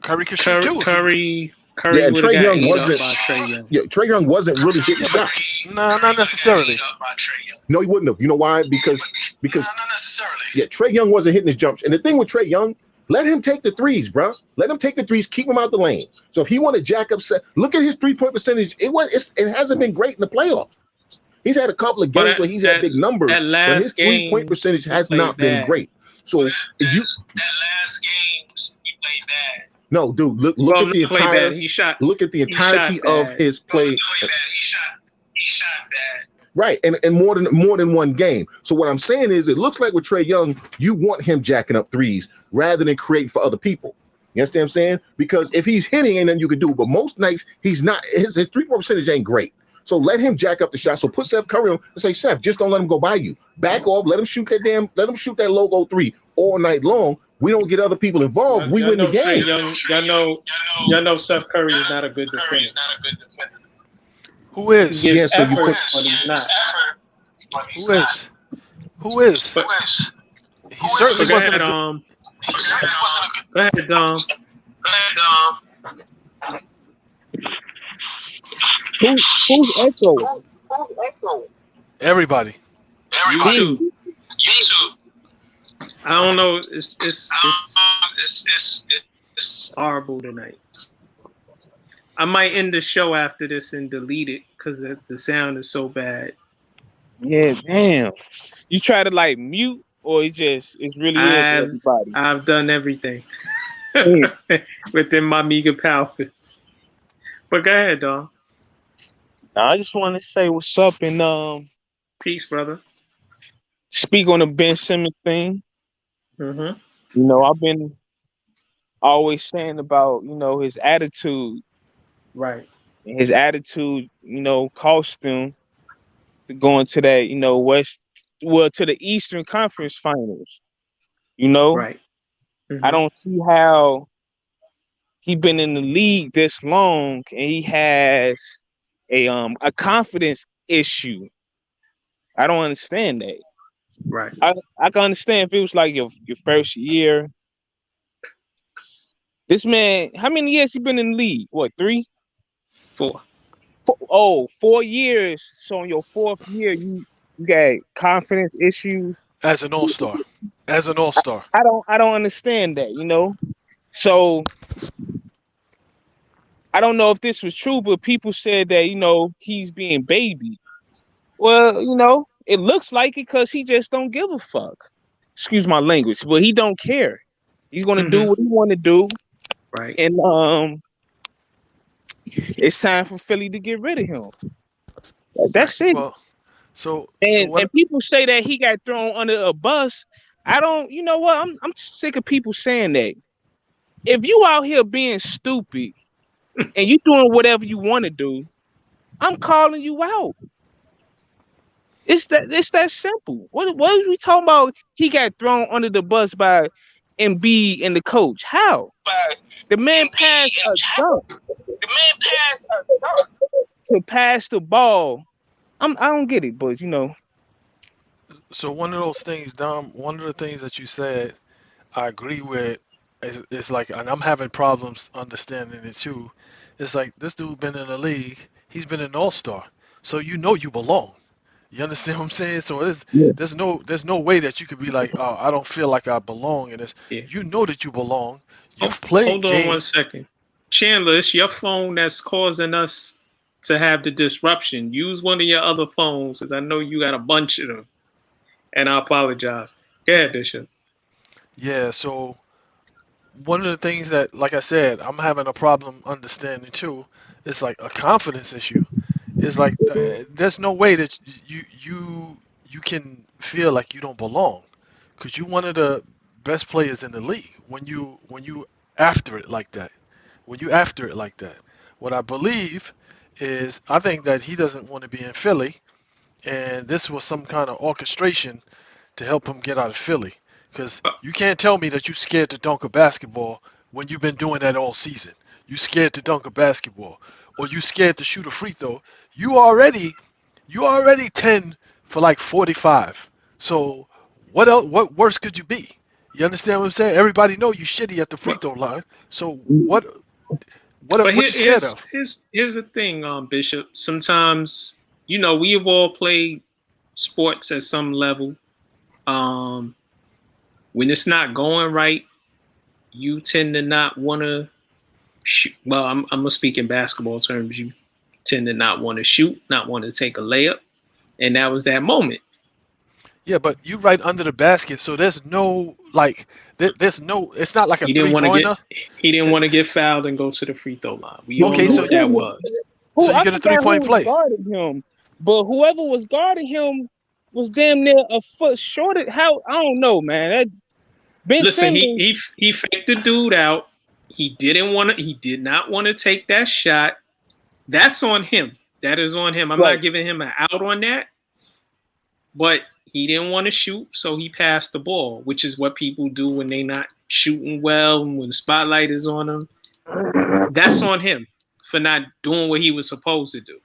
Curry can shoot too. Curry Yeah, would have Trae got Young ate up wasn't. by Trae Young. Yeah, Trae Young wasn't really hitting shots. No, not necessarily. No, he wouldn't have. You know why? Because yeah, Trae Young wasn't hitting his jumps. And the thing with Trae Young, let him take the threes, bro. Let him take the threes. Keep him out the lane. So if he want to jack up, look at his 3-point percentage. It hasn't been great in the playoffs. He's had a couple of games where he's had big numbers, but his 3-point percentage has not been great. So if you that last game, he played bad. No, dude, look at the entire. Look at the entirety of his play. He shot bad. Right, and more than one game. So what I'm saying is, it looks like with Trae Young, you want him jacking up threes rather than creating for other people. You understand what I'm saying? Because if he's hitting, ain't nothing you can do. But most nights he's not. His 3-point percentage ain't great. So let him jack up the shot. So put Seth Curry on and say, Seth, just don't let him go by you. Back off. Let him shoot that logo 3 all night long. We don't get other people involved. We win the game. Y'all know Seth Curry is not a good defender. Who is? He gives Yeah, so you effort, put- but he's not. Who is? He certainly Go wasn't ahead, a good. Go ahead, Dom. Who's echoing? Everybody. You too. I don't know. It's horrible tonight. I might end the show after this and delete it because the sound is so bad. Yeah, damn. You try to like mute, or it's really is everybody. I've done everything Yeah. within my meager powers. But go ahead, dog. I just want to say what's up and Peace, brother. speak on the Ben Simmons thing. Mm-hmm. You know, I've been always saying about his attitude. Right. And his attitude, cost him to go into that, to the Eastern Conference Finals. You know, Right. Mm-hmm. I don't see how he been in the league this long and he has a confidence issue. I don't understand that. Right. I can understand if it was like your first year. This man, how many years he been in the league? What, 3? 4. 4 years. So in your 4th year, you got confidence issues. As an all-star. I don't understand that, So I don't know if this was true, but people said that, he's being babied. Well, it looks like it because he just don't give a fuck. Excuse my language, but he don't care. He's gonna do what he want to do. Right. And it's time for Philly to get rid of him. That's it. Well, so And what? people say that he got thrown under a bus. I don't. You know what? I'm sick of people saying that. If you out here being stupid and you doing whatever you want to do, I'm calling you out. It's that simple. What are we talking about? He got thrown under the bus by Embiid and the coach. How? The man passed a dunk. To pass the ball. I don't get it, but So one of those things, Dom, one of the things that you said, I agree with. It's like, and I'm having problems understanding it too. It's like this dude been in the league. He's been an all-star, so you belong. You understand what I'm saying? So there's no way that you could be like, oh, I don't feel like I belong in this. Yeah. You know that you belong. You've played. Hold on 1 second. Chandler, it's your phone that's causing us to have the disruption. Use one of your other phones, because I know you got a bunch of them. And I apologize. Go ahead, Bishop. Yeah, so one of the things that, like I said, I'm having a problem understanding too, it's like a confidence issue. It's like there's no way that you can feel like you don't belong, because you're one of the best players in the league when you after it like that. When you after it like that. What I believe is, I think that he doesn't want to be in Philly, and this was some kind of orchestration to help him get out of Philly. Because you can't tell me that you're scared to dunk a basketball when you've been doing that all season. You scared to dunk a basketball, or you scared to shoot a free throw. You already 10 for like 45. So what else? What worse could you be? You understand what I'm saying? Everybody know you shitty at the free throw line. So what you scared of? Here's the thing, Bishop. Sometimes, we have all played sports at some level. When it's not going right, you tend to not want to shoot. Well, I'm gonna speak in basketball terms. You tend to not want to shoot, not want to take a layup, and that was that moment. Yeah, but you right under the basket, so there's no like, there's no. It's not like a three-pointer. He didn't want to get fouled and go to the free throw line. We all know what that was. So you get a 3-point play. Guarding him, but whoever was guarding him was damn near a foot shorter. How? I don't know, man. Listen, he faked the dude out. He did not want to take that shot. That's on him. That is on him. I'm not giving him an out on that. But he didn't want to shoot, so he passed the ball, which is what people do when they're not shooting well and when the spotlight is on them. That's on him for not doing what he was supposed to do.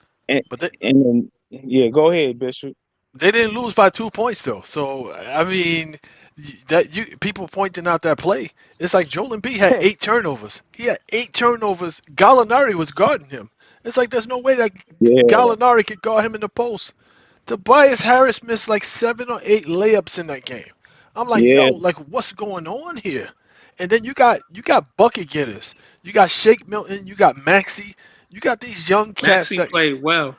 Go ahead, Bishop. They didn't lose by 2 points though. So I mean, people pointing out that play. It's like Joel Embiid had 8 turnovers. He had 8 turnovers. Gallinari was guarding him. It's like there's no way that Gallinari could guard him in the post. Tobias Harris missed like 7 or 8 layups in that game. I'm like, yo, like what's going on here? And then you got bucket getters. You got Shake Milton. You got Maxey. You got these young cats Maxey played well.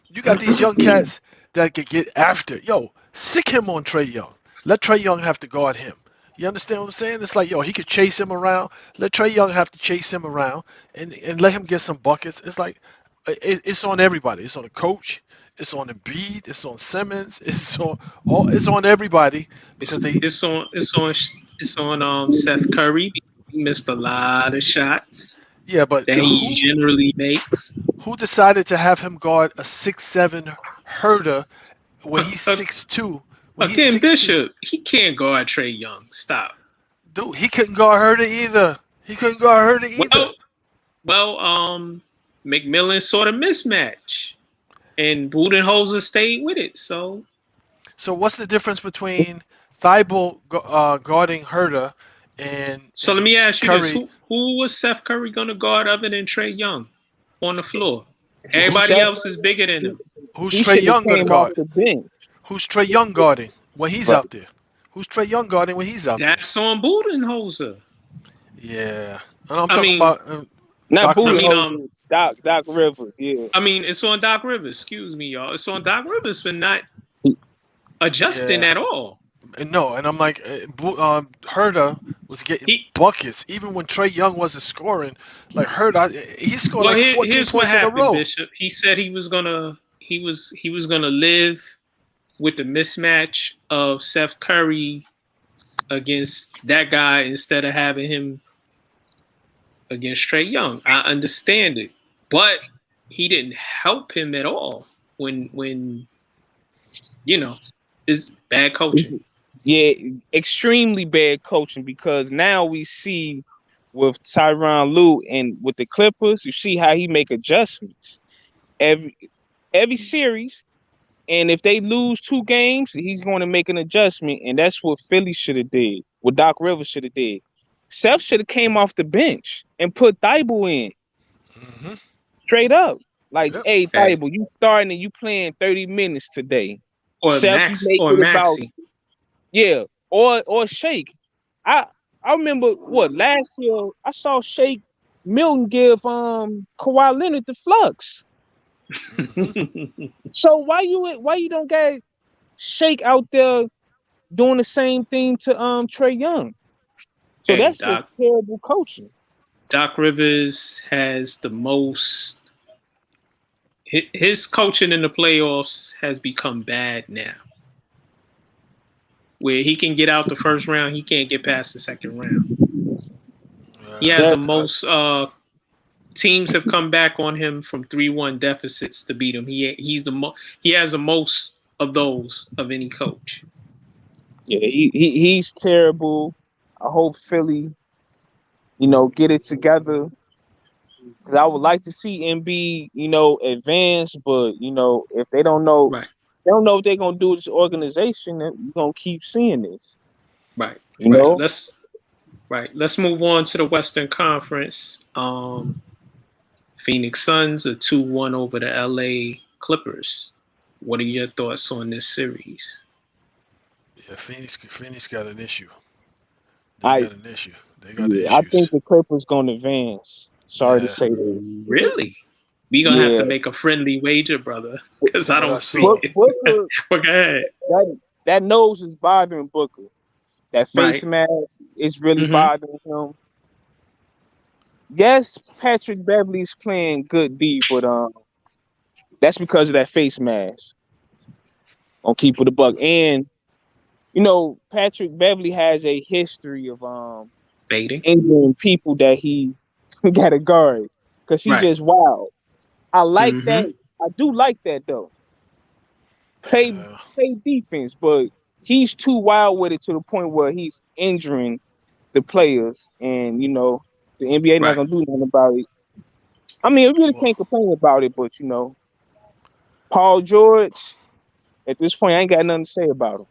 You got these young cats that could get after. Yo, sick him on Trae Young. Let Trae Young have to guard him. You understand what I'm saying? It's like, yo, he could chase him around. Let Trae Young have to chase him around and let him get some buckets. It's like, it's on everybody. It's on the coach. It's on Embiid. It's on Simmons. It's on everybody because it's on Seth Curry. He missed a lot of shots. Yeah, but that he generally makes. Who decided to have him guard a 6'7" Herder when he's 6'2"? Again, Bishop, he can't guard Trae Young. Stop. Dude, he couldn't guard Herder either. Well, McMillan sort of mismatch, and Budenholzer stayed with it. So what's the difference between Thibault guarding Herder and? So let me ask you Curry? this: who was Seth Curry going to guard other than Trae Young on the floor? Everybody else is bigger than him. Who's Trae Young going to guard? Who's Trae Young guarding when he's out there? Who's Trae Young guarding when he's out there? That's on Budenholzer. Yeah, and I'm talking about not Budenholzer. Doc Rivers. Yeah. I mean, it's on Doc Rivers. Excuse me, y'all. It's on Doc Rivers for not adjusting at all. No, and I'm like, Herder was getting buckets even when Trae Young wasn't scoring. Like Herder, he scored 14 points in a row. Bishop. He said he was gonna live with the mismatch of Seth Curry against that guy instead of having him against Trae Young. I understand it, but he didn't help him at all when it's bad coaching. Yeah, extremely bad coaching, because now we see with Tyronn Lue and with the Clippers, you see how he make adjustments every series, and if they lose 2 games, he's going to make an adjustment, and that's what Philly should have did. What Doc Rivers should have did. Seth should have came off the bench and put Thibault in. Mm-hmm. Straight up, like, hey, Thibault, you starting and you playing 30 minutes today. Or Maxey. Yeah, or Shake. I remember last year I saw Shake Milton give Kawhi Leonard the flux. So why you don't get Shake out there doing the same thing to Trae Young? So that's just terrible coaching. Doc Rivers has the most. His coaching in the playoffs has become bad now. Where he can get out the first round, he can't get past the second round. He has the most teams have come back on him from 3-1 deficits to beat him. He has the most of those of any coach. Yeah, he's terrible. I hope Philly, get it together. Because I would like to see Embiid, advance, but if they don't know, they don't know what they're gonna do with this organization, then you're gonna keep seeing this. Right. You know? Let's move on to the Western Conference. Phoenix Suns are 2-1 over the LA Clippers. What are your thoughts on this series? Yeah, Phoenix got an issue. They got an issue. I think the Clippers gonna advance. Sorry to say that. Really? We gonna have to make a friendly wager, brother, because I don't see it. Booker, go ahead. That nose is bothering Booker. That face mask is really bothering him. Yes, Patrick Beverly's playing good D, but that's because of that face mask. On keep with the buck, and Patrick Beverly has a history of baiting, injuring people that he got to guard because he's just wild. I like that. I do like that though. Play defense, but he's too wild with it to the point where he's injuring the players, and the NBA not gonna do nothing about it. I mean, we really can't complain about it, but Paul George, at this point, I ain't got nothing to say about him.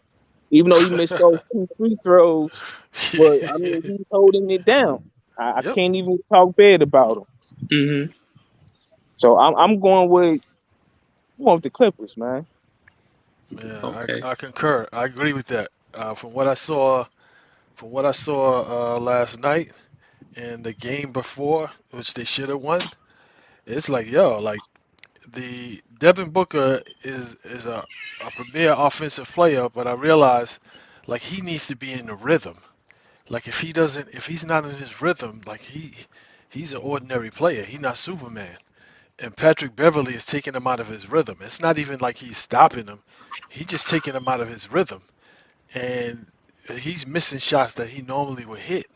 Even though he missed those 2 free throws, but I mean, he's holding it down. I can't even talk bad about him. So I'm going with the Clippers, man. Yeah, okay. I concur. I agree with that. From what I saw last night and the game before, which they should have won, it's like the Devin Booker is a premier offensive player, but I realize like he needs to be in the rhythm. Like if he's not in his rhythm, like he's an ordinary player. He's not Superman. And Patrick Beverly is taking him out of his rhythm. It's not even like he's stopping him. He's just taking him out of his rhythm. And he's missing shots that he normally would hit.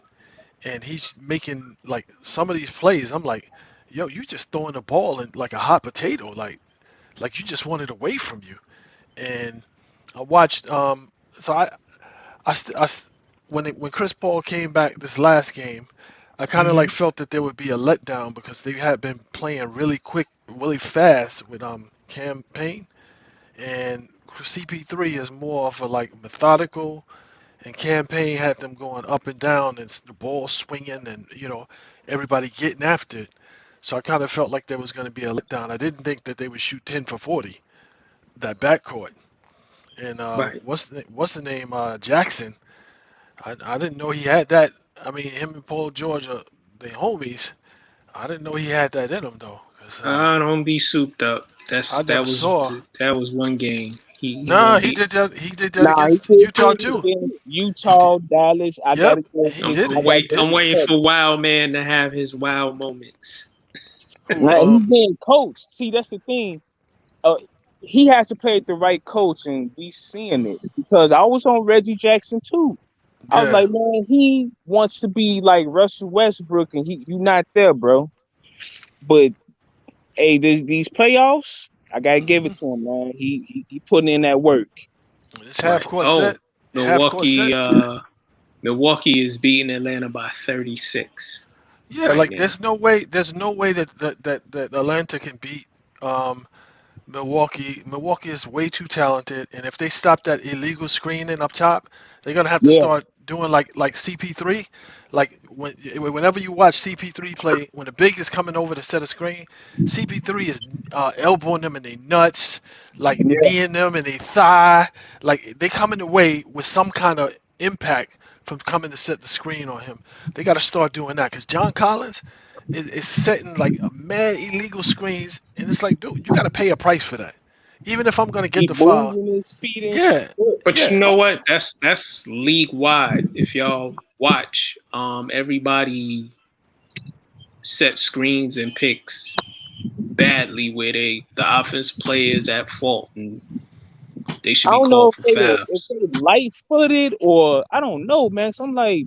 And he's making like some of these plays. I'm like, yo, you just throwing the ball in like a hot potato, like you just want it away from you. And I watched. So when Chris Paul came back this last game, I kind of like felt that there would be a letdown because they had been playing really quick, really fast with campaign, and CP3 is more of a like methodical, and campaign had them going up and down and the ball swinging and everybody getting after it. So I kind of felt like there was going to be a letdown. I didn't think that they would shoot 10 for 40, that backcourt. And Right. what's the name? Jackson. I didn't know he had that. I mean, him and Paul George are the homies. I didn't know he had that in him though. 'Cause, Don't be souped up. I never saw. That was one game. Nah, he did that. He did that Nah, against he did Utah it too. against Utah, Dallas. I Yep, gotta go. he did it. I'm waiting for Wild Man to have his wild moments. Who, He's being coached. See, that's the thing. He has to play with the right coach, and we seeing this because I was on Reggie Jackson too. I was yeah. like, man, he wants to be like Russell Westbrook, and you not there, bro. But hey, these playoffs, I gotta give it to him, man. He putting in that work. This half court Oh, set. Half court Milwaukee. set. Milwaukee is beating Atlanta by 36. Yeah, right like now. there's no way that Atlanta can beat Milwaukee. Milwaukee is way too talented, and if they stop that illegal screening up top, they're gonna have to Yeah. start doing like CP3. Like whenever you watch CP3 play, when the big is coming over to set a screen, CP3 is elbowing them in their nuts, like kneeing them in their thigh, like they coming away with some kind of impact from coming to set the screen on him. They got to start doing that because John Collins is setting like mad illegal screens, and it's like, dude, you got to pay a price for that. Even if I'm gonna get He the foul, moving his feet and yeah, shit. But yeah. you know what? That's league wide. If y'all watch, everybody set screens and picks badly where the offense players at fault and they should I be don't know called for if they fouls. light footed or I don't know, man. So I'm like,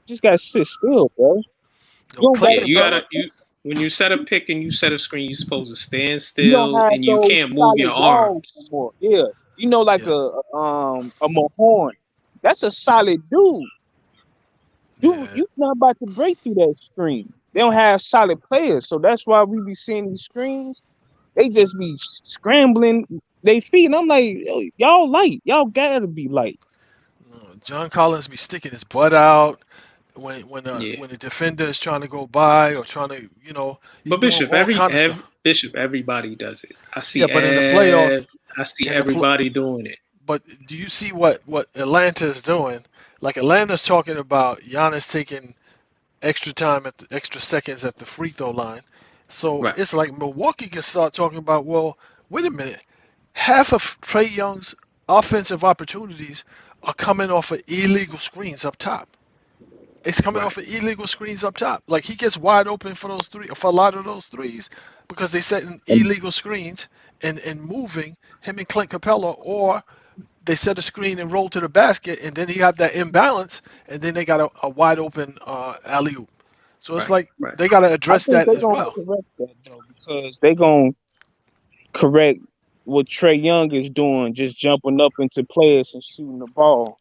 just gotta sit still, bro. No, don't Clint Yeah, you Capella. gotta when you set a pick and you set a screen, you're supposed to stand You don't still have and you those can't move solid your walls arms. no more. Yeah, like Yeah. a Mahorn. That's a solid dude. Yeah. You're not about to break through that screen. They don't have solid players, so that's why we be seeing these screens. They just be scrambling they feet, and I'm like, yo, y'all light. Y'all gotta be light. John Collins be sticking his butt out when Yeah. when the defender is trying to go by or trying to he But doing Bishop, all kind of stuff. everybody does it. I see Yeah, but in the playoffs, I see in the everybody doing it. But do you see what Atlanta is doing? Like Atlanta's talking about Giannis taking extra time at the extra seconds at the free throw line. So Right. it's like Milwaukee can start talking about, well, wait a minute, half of Trae Young's offensive opportunities are coming off of illegal screens up top. It's coming Right. off of illegal screens up top. Like he gets wide open for a lot of those threes because they set in illegal screens and moving him and Clint Capella, or they set a screen and roll to the basket, and then you have that imbalance, and then they got a wide open alley oop. So it's like Right. they got to I address think that they're as gonna well. correct that though, because they're gonna correct what Trae Young is doing, just jumping up into players and shooting the ball.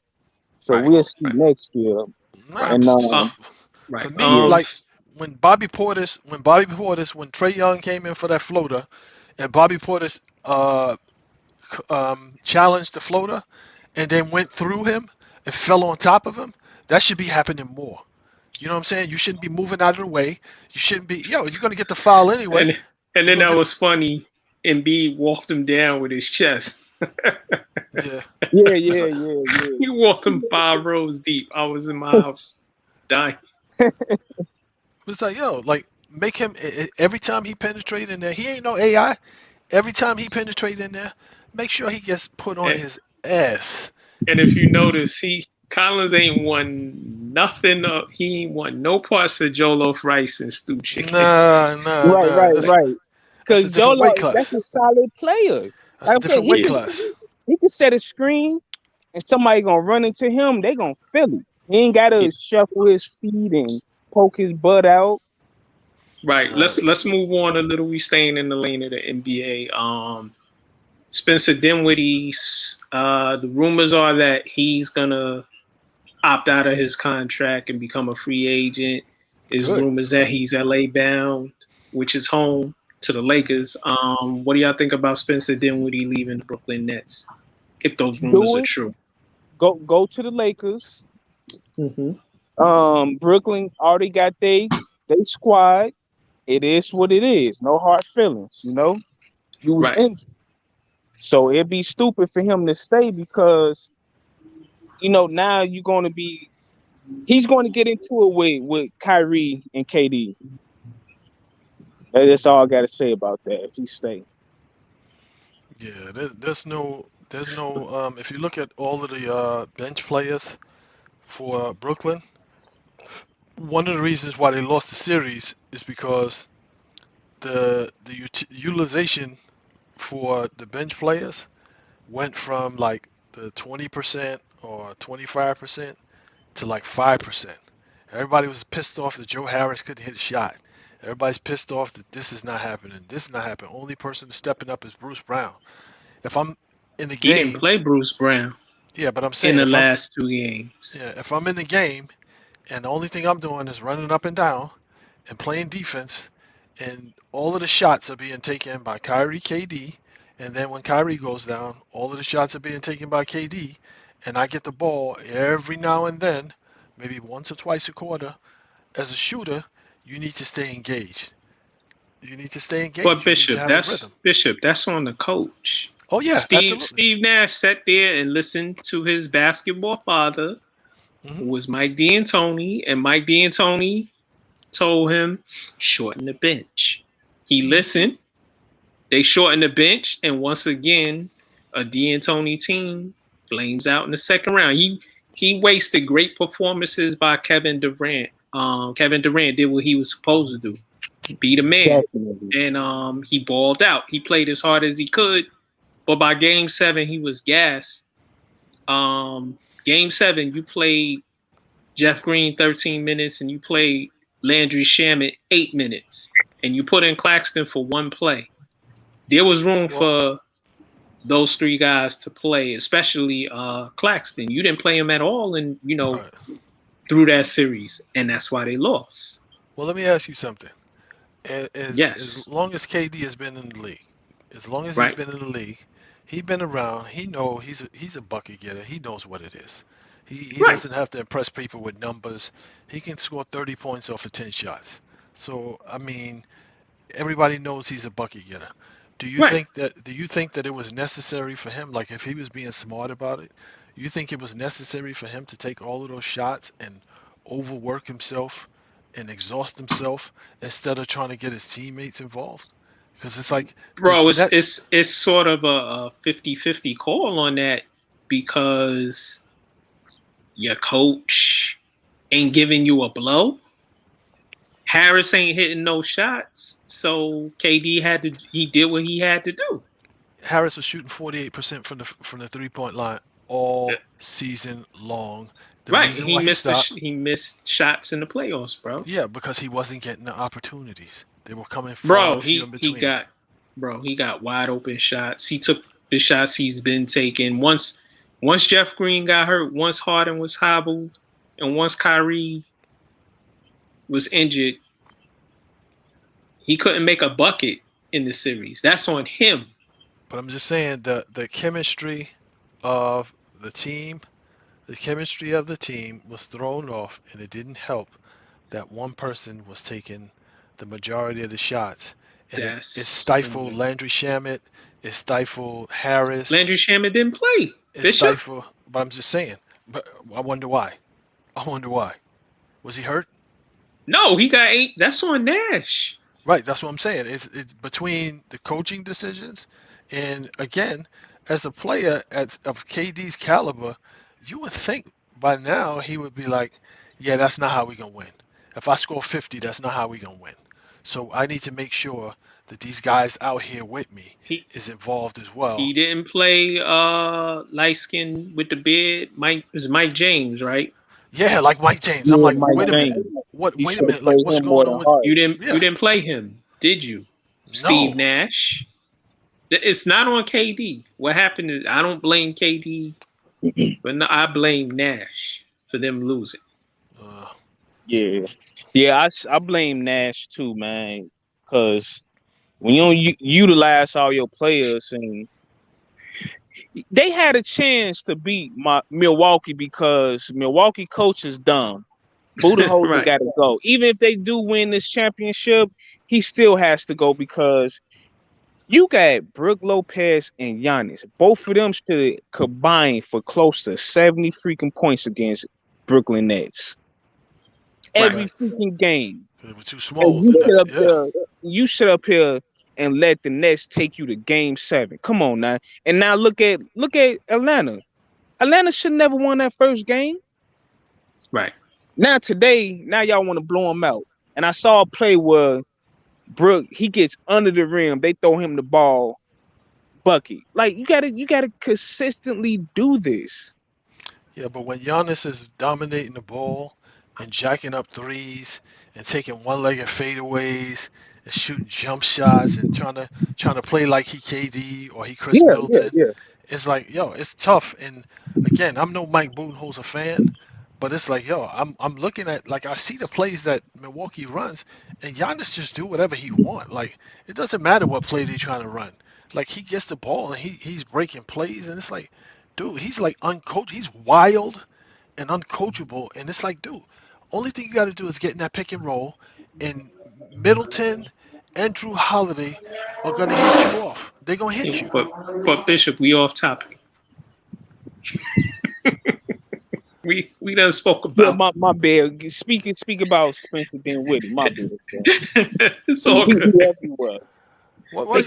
So Right. we'll see Right. next year. Nah, And Right. for me, like f- when Trae Young came in for that floater, and Bobby Portis challenged the floater, and then went through him and fell on top of him, that should be happening more. You know what I'm saying? You shouldn't be moving out of the way. You shouldn't be, you're gonna get the foul anyway. and then that was funny. Embiid walked him down with his chest. Yeah. yeah. He walked him 5 rows deep. I was in my house dying. It's like, yo, like make him every time he penetrate in there. He ain't no AI. Every time he penetrate in there, make sure he gets put on And, his ass. and if you notice, Collins ain't won nothing. He ain't won no parts of Jollof rice and stew chicken. Nah. Right. That's Because a different weight Jolo, that's class. a solid player. That's a Like I said, different weight class. he can set a screen and somebody gonna run into him, they gonna feel it. He ain't gotta shuffle his feet and poke his butt out. Right. Let's move on a little. We staying in the lane of the NBA. Spencer Dinwiddie. The rumors are that he's gonna opt out of his contract and become a free agent. There's Good. rumors that he's LA bound, which is home to the Lakers. What do y'all think about Spencer Dinwiddie leaving the Brooklyn Nets? If those rumors are true, Go to the Lakers. Mm-hmm. Brooklyn already got they squad. It is what it is. No hard feelings, you know. You was Right. injured, so it'd be stupid for him to stay because, you know, now he's going to get into it with Kyrie and KD. That's all I got to say about that. If he stay, Yeah, there's no if you look at all of the bench players for Brooklyn, one of the reasons why they lost the series is because the utilization for the bench players went from like the 20% or 25% to like 5%. Everybody was pissed off that Joe Harris couldn't hit a shot. Everybody's pissed off that this is not happening. This is not happening. Only person stepping up is Bruce Brown. If I'm in the game, He didn't play Bruce Brown. Yeah, but I'm saying in the last 2 games. Yeah, if I'm in the game and the only thing I'm doing is running up and down and playing defense, and all of the shots are being taken by Kyrie, KD, and then when Kyrie goes down, all of the shots are being taken by KD, and I get the ball every now and then, maybe once or twice a quarter, as a shooter, you need to stay engaged. You need to stay engaged. But Bishop, that's on the coach. Oh yeah, Steve Nash sat there and listened to his basketball father, who was Mike D'Antoni, and Mike D'Antoni told him, shorten the bench. He listened. They shortened the bench, and once again, a D'Antoni team flames out in the second round. He wasted great performances by Kevin Durant. Kevin Durant did what he was supposed to do. Be the man. Definitely. And he balled out. He played as hard as he could, but by game 7, he was gassed. Game 7, you played Jeff Green 13 minutes, and you played Landry Shamet 8 minutes, and you put in Claxton for 1 play. There was room for those 3 guys to play, especially Claxton. You didn't play him at all, and through that series, and that's why they lost. Well, let me ask you something. Yes. As long as KD has been in the league, as long as he's been in the league, he's been around. He knows he's a bucket getter. He knows what it is. He doesn't have to impress people with numbers. He can score 30 points off of 10 shots. So I mean, everybody knows he's a bucket getter. Do you think that it was necessary for him? Like, if he was being smart about it, you think it was necessary for him to take all of those shots and overwork himself and exhaust himself instead of trying to get his teammates involved? Because it's like, bro, it's sort of a 50-50 call on that, because your coach ain't giving you a blow. Harris ain't hitting no shots, so KD he did what he had to do. Harris was shooting 48% from the 3-point line all season long. He missed shots in the playoffs, bro. Yeah, because he wasn't getting the opportunities. They were coming from he got wide open shots. He took the shots he's been taking. Once Jeff Green got hurt, once Harden was hobbled, and once Kyrie was injured, he couldn't make a bucket in the series. That's on him. But I'm just saying the chemistry of the team, was thrown off, and it didn't help that one person was taking the majority of the shots. And it stifled Landry Shamet. It stifled Harris. Landry Shamet didn't play. It stifled. But I'm just saying. But I wonder why. Was he hurt? No, he got 8. That's on Nash. Right, that's what I'm saying. It's between the coaching decisions, and again, as a player of KD's caliber, you would think by now he would be like, yeah, that's not how we're gonna win. If I score 50, that's not how we're gonna win. So I need to make sure that these guys out here with me He is involved as well. he didn't play light skin with the beard. It was Mike James, right? Yeah, like Mike James. Yeah, I'm like, Mike wait a minute. James. What? He Wait a should have minute. Like, played what's him more going on than with? Hart. You didn't Yeah. you didn't play him, did you? Steve No. Nash. It's not on KD. What happened is I don't blame KD, but no, I blame Nash for them losing. Yeah, yeah. I blame Nash too, man. Because when you don't utilize all your players, and they had a chance to beat Milwaukee because Milwaukee coach is dumb. Budenholzer Right. got to go. Even if they do win this championship, he still has to go because you got Brook Lopez and Giannis. Both of them should combine for close to 70 freaking points against Brooklyn Nets. Every Right. freaking game. They were too And small. you sit up here and let the Nets take you to game 7. Come on now. And now look at Atlanta. Atlanta should never won that first game. Right. Now y'all want to blow him out. And I saw a play where Brook, he gets under the rim, they throw him the ball, bucket. Like you gotta consistently do this. Yeah, but when Giannis is dominating the ball and jacking up threes and taking one-legged fadeaways and shooting jump shots and trying to play like he KD or he Chris Middleton, it's like, yo, it's tough. And again, I'm no Mike Budenholzer fan, but it's like, yo, I'm looking at, like, I see the plays that Milwaukee runs, and Giannis just do whatever he want. Like, it doesn't matter what play they're trying to run. Like, he gets the ball and he's breaking plays, and it's like, dude, he's like uncoached. He's wild and uncoachable, and it's like, dude, only thing you got to do is get in that pick and roll, and Middleton and Drew Holiday are gonna hit you off. They're gonna hit you. But Bishop, we off topic. we done spoke about. Yeah, my bad. Speak about Spencer Dinwiddie. My bad. It's all good. Everywhere. Why you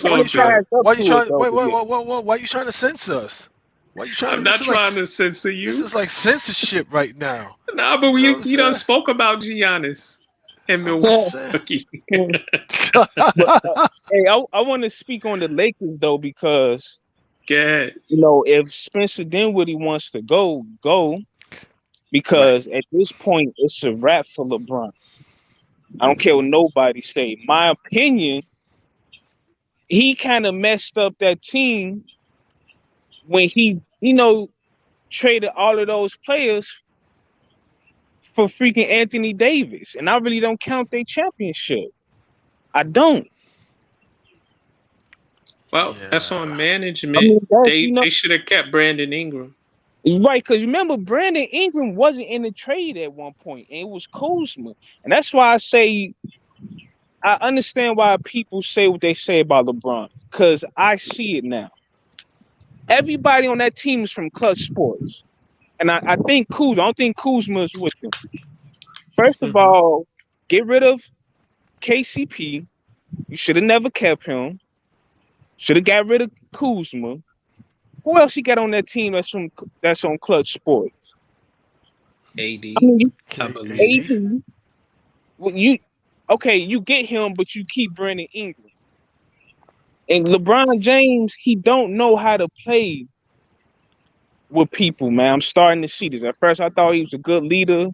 trying to censor us? Why you trying? I'm not trying to censor you. This is like censorship right now. Nah, but we done spoke about Giannis and Milwaukee. Hey, I want to speak on the Lakers though, because you know, if Spencer Dinwiddie wants to go, because at this point it's a wrap for LeBron. I don't care what nobody say. My opinion, he kind of messed up that team when he, traded all of those players for freaking Anthony Davis. And I really don't count their championship. I don't. Well, that's on management. They should have kept Brandon Ingram. Right, because remember, Brandon Ingram wasn't in the trade at one point, and it was Kuzma. And that's why I say I understand why people say what they say about LeBron, because I see it now. Everybody on that team is from Clutch Sports. And I think I don't think Kuzma is with them. First of all, get rid of KCP. You should have never kept him. Should have got rid of Kuzma. Who else you got on that team that's on Clutch Sports? AD. I believe. AD. Well, you get him, but you keep Brandon Ingram. And LeBron James, he don't know how to play with people, man. I'm starting to see this. At first, I thought he was a good leader.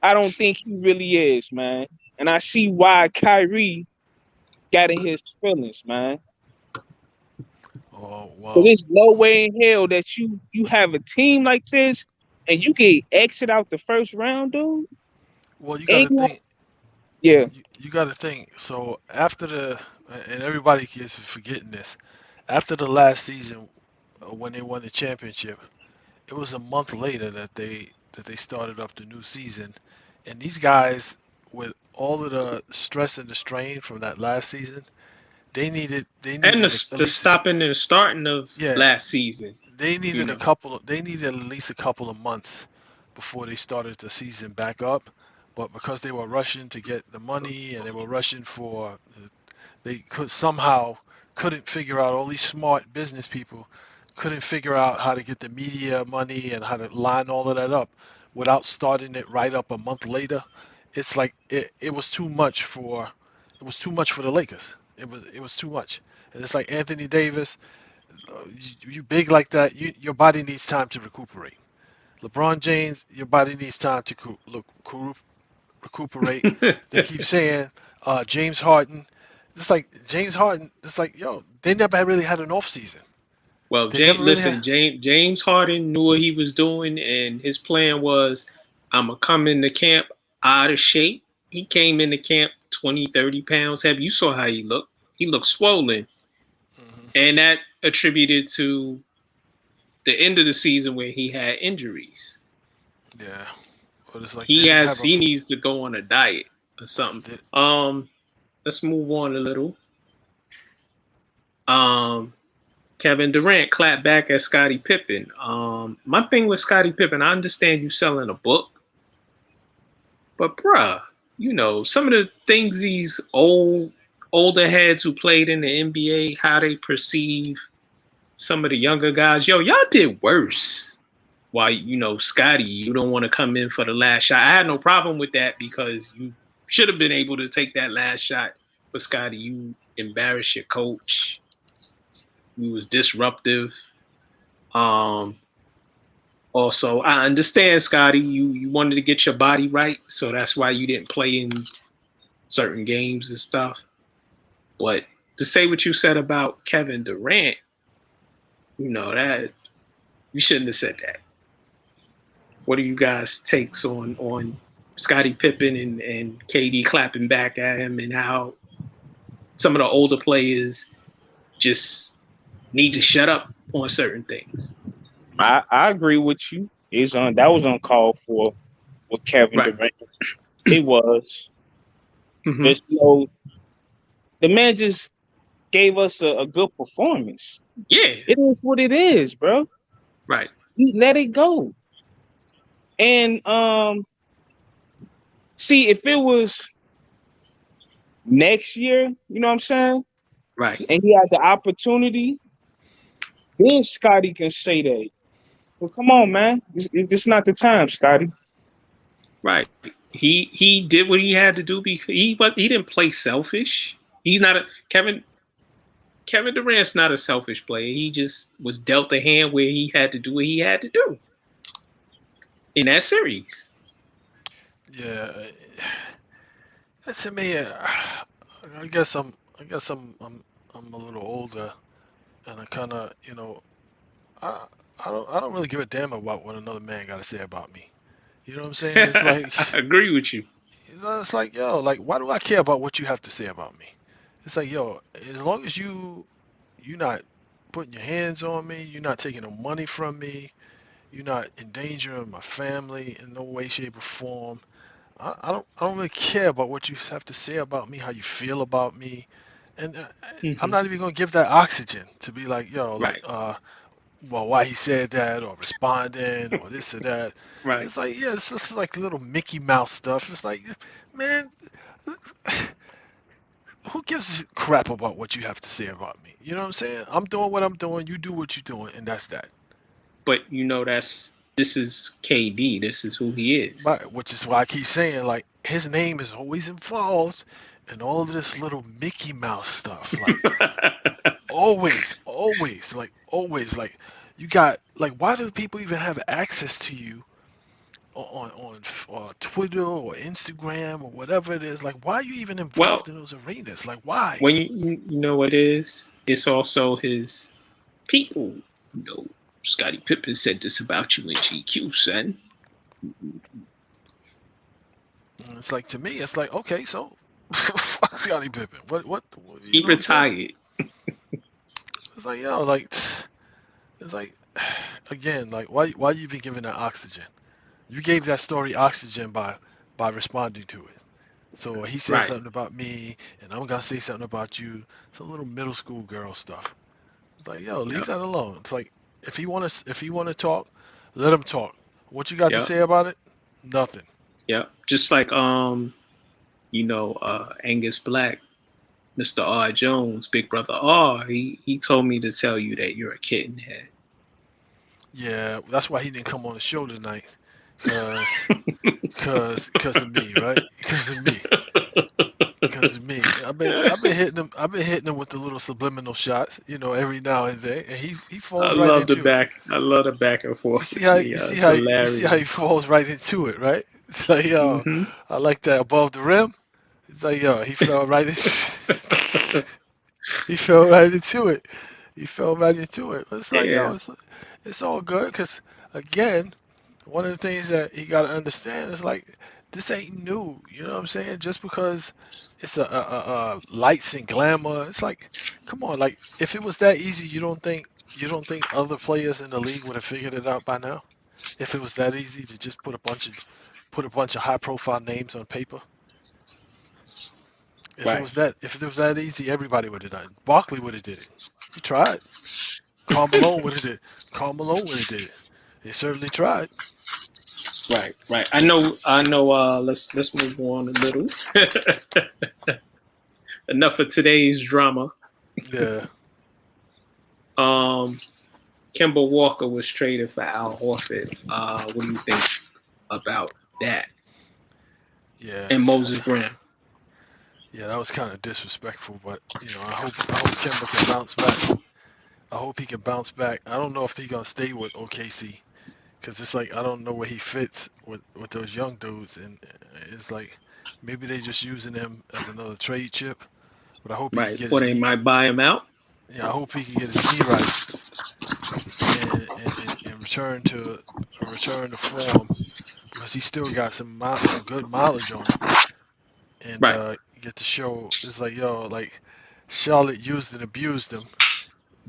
I don't think he really is, man. And I see why Kyrie got in his feelings, man. Oh, wow. So there's no way in hell that you have a team like this and you get exit out the first round, dude. Well, you got to think. Yeah. You got to think. So after and everybody is forgetting this, after the last season when they won the championship, it was a month later that they started up the new season, and these guys, with all of the stress and the strain from that last season, they needed and the stopping and starting of last season. They needed at least a couple of months before they started the season back up. but because they were rushing to get the money and they were rushing for, they couldn't figure out, all these smart business people couldn't figure out how to get the media money and how to line all of that up without starting it right up a month later. It's like it was too much for the Lakers. It was too much. And it's like Anthony Davis, you big like that, your body needs time to recuperate. LeBron James, your body needs time to recuperate. They keep saying James Harden. It's like James Harden. It's like, yo, they never really had an off season. Well, They never really had. James Harden knew what he was doing, and his plan was, I'm going to come into camp out of shape. He came into camp 20, 30 pounds heavy. You saw how he looked. He looked swollen. Mhm. And that attributed to the end of the season where he had injuries. Yeah. But it's like He needs to go on a diet or something. Let's move on a little. Kevin Durant clapped back at Scottie Pippen. My thing with Scottie Pippen, I understand you selling a book, but bruh, you know, some of the things these older heads who played in the NBA, how they perceive some of the younger guys, y'all did worse. Why, Scottie, you don't want to come in for the last shot. I had no problem with that because you should have been able to take that last shot. But Scottie, you embarrassed your coach. You was disruptive. Also, I understand, Scottie, you wanted to get your body right, so that's why you didn't play in certain games and stuff. But to say what you said about Kevin Durant, that you shouldn't have said that. What are you guys' takes on Scottie Pippen and KD clapping back at him, and how some of the older players just need to shut up on certain things? I agree with you. That was uncalled for with Kevin Durant. It was. Mm-hmm. Just the man just gave us a good performance. Yeah. It is what it is, bro. Right. Let it go. And see, if it was next year, you know what I'm saying? Right. And he had the opportunity, then Scottie can say that. Well, come on, man. This is not the time, Scottie. Right. He did what he had to do because he didn't play selfish. He's not Kevin Durant's not a selfish player. He just was dealt a hand where he had to do what he had to do in that series. Yeah. To me, I guess I'm a little older, and I kind of, I don't really give a damn about what another man got to say about me. You know what I'm saying? It's like I agree with you. It's like, yo, like, why do I care about what you have to say about me? It's like, yo, as long as you're not putting your hands on me, you're not taking no money from me, you're not endangering my family in no way, shape, or form. I don't really care about what you have to say about me, how you feel about me, and I'm not even gonna give that oxygen to be like, yo, like, well, why he said that, or responding, or this or that. Right. It's like, yeah, this is like little Mickey Mouse stuff. It's like, man, who gives a crap about what you have to say about me? You know what I'm saying? I'm doing what I'm doing. You do what you're doing, and that's that. But this is KD. This is who he is. Right, which is why I keep saying, like, his name is always involved in all of this little Mickey Mouse stuff. Like, always, like, you got, like, why do people even have access to you on Twitter or Instagram or whatever it is? Like, why are you even involved in those arenas? Like, why? When you know what it is, it's also his people. Scottie Pippen said this about you in GQ, son. And it's like, to me, it's like, okay, so fuck Scottie Pippen. What he retired. It's like, yo, like, it's like, again, like, why you even giving that oxygen? You gave that story oxygen by responding to it. So he said something about me, and I'm gonna say something about you. Some little middle school girl stuff. It's like, yo, leave that alone. It's like, if he wanna talk, let him talk. What you got to say about it? Nothing. Yeah, just like Angus Black, Mr. R. Jones, Big Brother R. He told me to tell you that you're a kitten head. Yeah, that's why he didn't come on the show tonight, cause of me, right? Because of me. I've been hitting him with the little subliminal shots, every now and then, and he falls right into it. I love the back and forth. You see how he falls right into it, right? It's like, yo, I like that above the rim. It's like, yo, he fell right he fell right into it. But it's like, yo, it's all good, because again, one of the things that you got to understand is, like, this ain't new. You know what I'm saying? Just because it's a lights and glamour, it's like, come on, like, if it was that easy, you don't think other players in the league would have figured it out by now? If it was that easy to just put a bunch of high profile names on paper? If it was that easy, everybody would have done it. Barkley would have did it. He tried. Karl Malone would have did it. He certainly tried. Right. I know. Let's move on a little. Enough of today's drama. Yeah. Kemba Walker was traded for Al Horford. What do you think about that? Yeah. And Moses Brown. Yeah, that was kind of disrespectful, but I hope Kemba can bounce back. I hope he can bounce back. I don't know if he's gonna stay with OKC, because it's like, I don't know where he fits with those young dudes, and it's like, maybe they just using him as another trade chip. But I hope he can get his they knee. might buy him out. Yeah, I hope he can get his knee right and return to form, because he still got some good mileage on him, and get to show. It's like, yo, like, Charlotte used and abused him,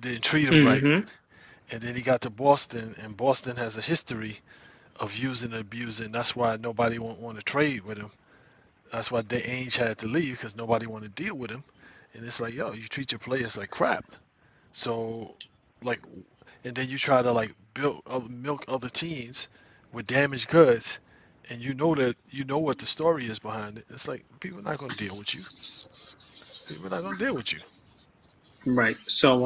didn't treat him right, and then he got to Boston, and Boston has a history of using and abusing. That's why nobody want to trade with him. That's why Ainge had to leave, because nobody wanted to deal with him. And it's like, yo, you treat your players like crap. So, like, and then you try to, like, milk other teams with damaged goods, and you know what the story is behind it. It's like, people are not gonna deal with you. Right. So,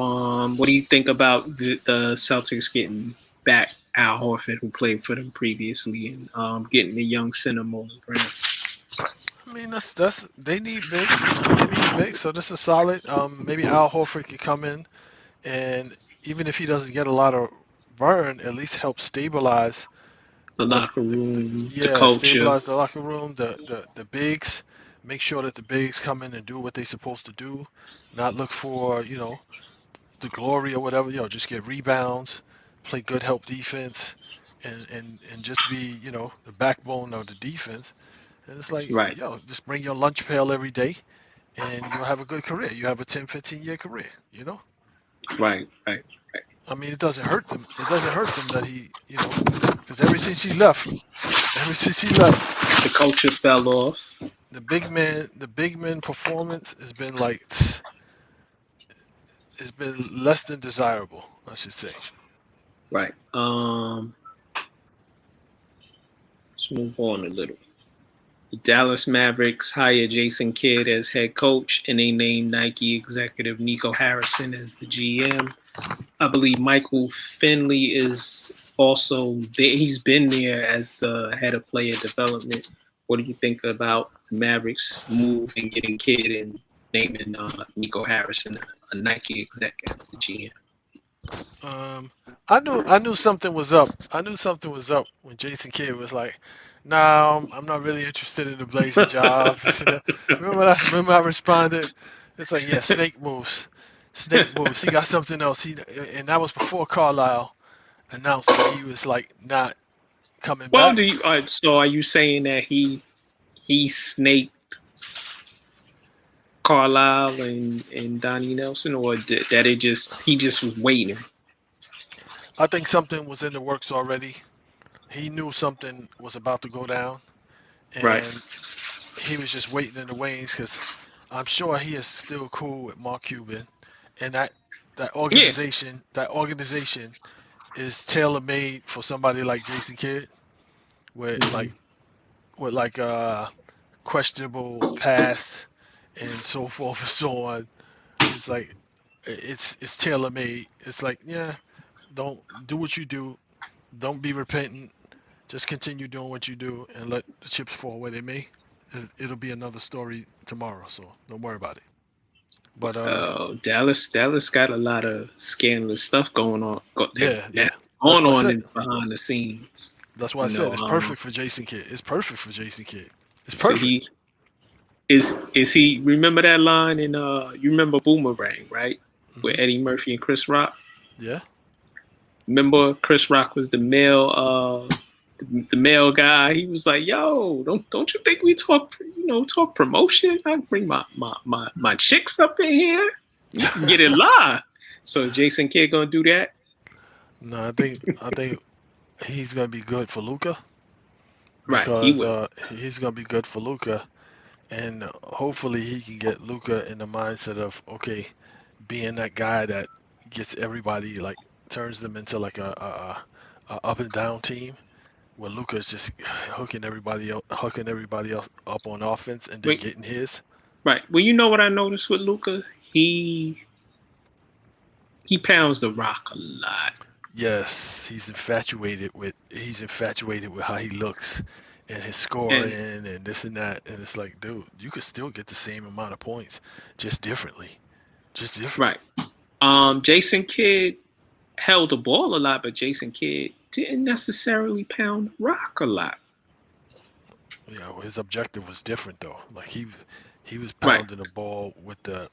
what do you think about the Celtics getting back Al Horford, who played for them previously, and getting the young center Moses Brown? I mean, that's they need bigs. So this is solid. Maybe Al Horford can come in, and even if he doesn't get a lot of burn, at least help stabilize the locker room, the culture. Stabilize the locker room, the bigs. Make sure that the bigs come in and do what they're supposed to do, not look for the glory or whatever. Just get rebounds, play good help defense, and just be the backbone of the defense. And it's like, just bring your lunch pail every day, and you'll have a good career. You have a 10, 15-year career, Right. I mean, it doesn't hurt them. That he, because ever since he left, the culture fell off. The big man performance has been less than desirable, I should say. Right. Let's move on a little. The Dallas Mavericks hired Jason Kidd as head coach, and they named Nike executive Nico Harrison as the GM. I believe Michael Finley is also there. He's been there as the head of player development. What do you think about the Mavericks move and getting Kidd and naming Nico Harrison a Nike exec as the GM? I knew something was up. When Jason Kidd was like, "No, I'm not really interested in the Blazer job." Remember I responded. It's like, yeah, snake moves. He got something else. And that was before Carlisle announced that he was like not coming back. So are you saying that he snaked Carlisle and Donnie Nelson, or that he just was waiting? I think something was in the works already. He knew something was about to go down, and he was just waiting in the wings, because I'm sure he is still cool with Mark Cuban, and that organization is tailor made for somebody like Jason Kidd, where like with like questionable past and so forth and so on. It's like it's tailor made. It's like, yeah, don't do what you do. Don't be repentant. Just continue doing what you do and let the chips fall where they may. It'll be another story tomorrow, so don't worry about it. But Dallas got a lot of scandalous stuff going on. yeah. Going on behind the scenes. That's why I said it's perfect for Jason Kidd. It's perfect for Jason Kidd. It's So perfect. is he? Remember that line in you remember Boomerang, right? With Eddie Murphy and Chris Rock. Yeah. Remember Chris Rock was the male the male guy. He was like, "Yo, don't you think we talk promotion? I bring my chicks up in here. You can get it live." So Jason Kidd gonna do that? No, I think he's gonna be good for Luka. Right, Because he's gonna be good for Luka, and hopefully he can get Luka in the mindset of, okay, being that guy that gets everybody, like turns them into like a up and down team, where Luka's just hooking everybody else up on offense and then getting his. Right. Well, you know what I noticed with Luka? He pounds the rock a lot. Yes, he's infatuated with how he looks and his scoring and this and that. And it's like, dude, you could still get the same amount of points, just differently. Right. Jason Kidd held the ball a lot, but Jason Kidd didn't necessarily pound rock a lot. Yeah, well, his objective was different though. Like he was pounding the ball with the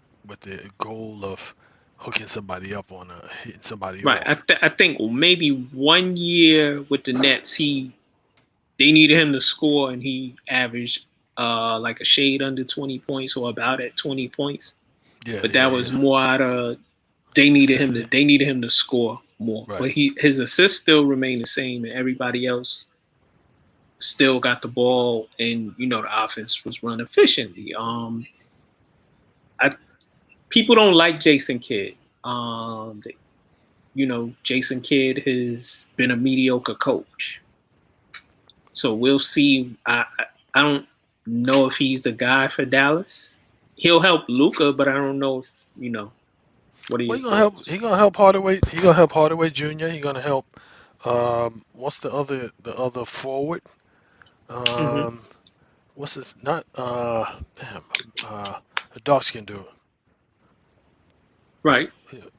goal of hooking somebody up on hitting somebody off. I think maybe 1 year with the Nets, they needed him to score, and he averaged like a shade under 20 points or about at 20 points. Yeah, but that was more out of they needed him to score more. Right. But his assists still remain the same, and everybody else still got the ball, and the offense was run efficiently. People don't like Jason Kidd. Jason Kidd has been a mediocre coach, so we'll see. I don't know if he's the guy for Dallas. He'll help Luka, but I don't know if what are you? He gonna help Hardaway. He gonna help Hardaway Jr. He gonna help. What's the other forward? What's this? Not a dark skin dude. Right.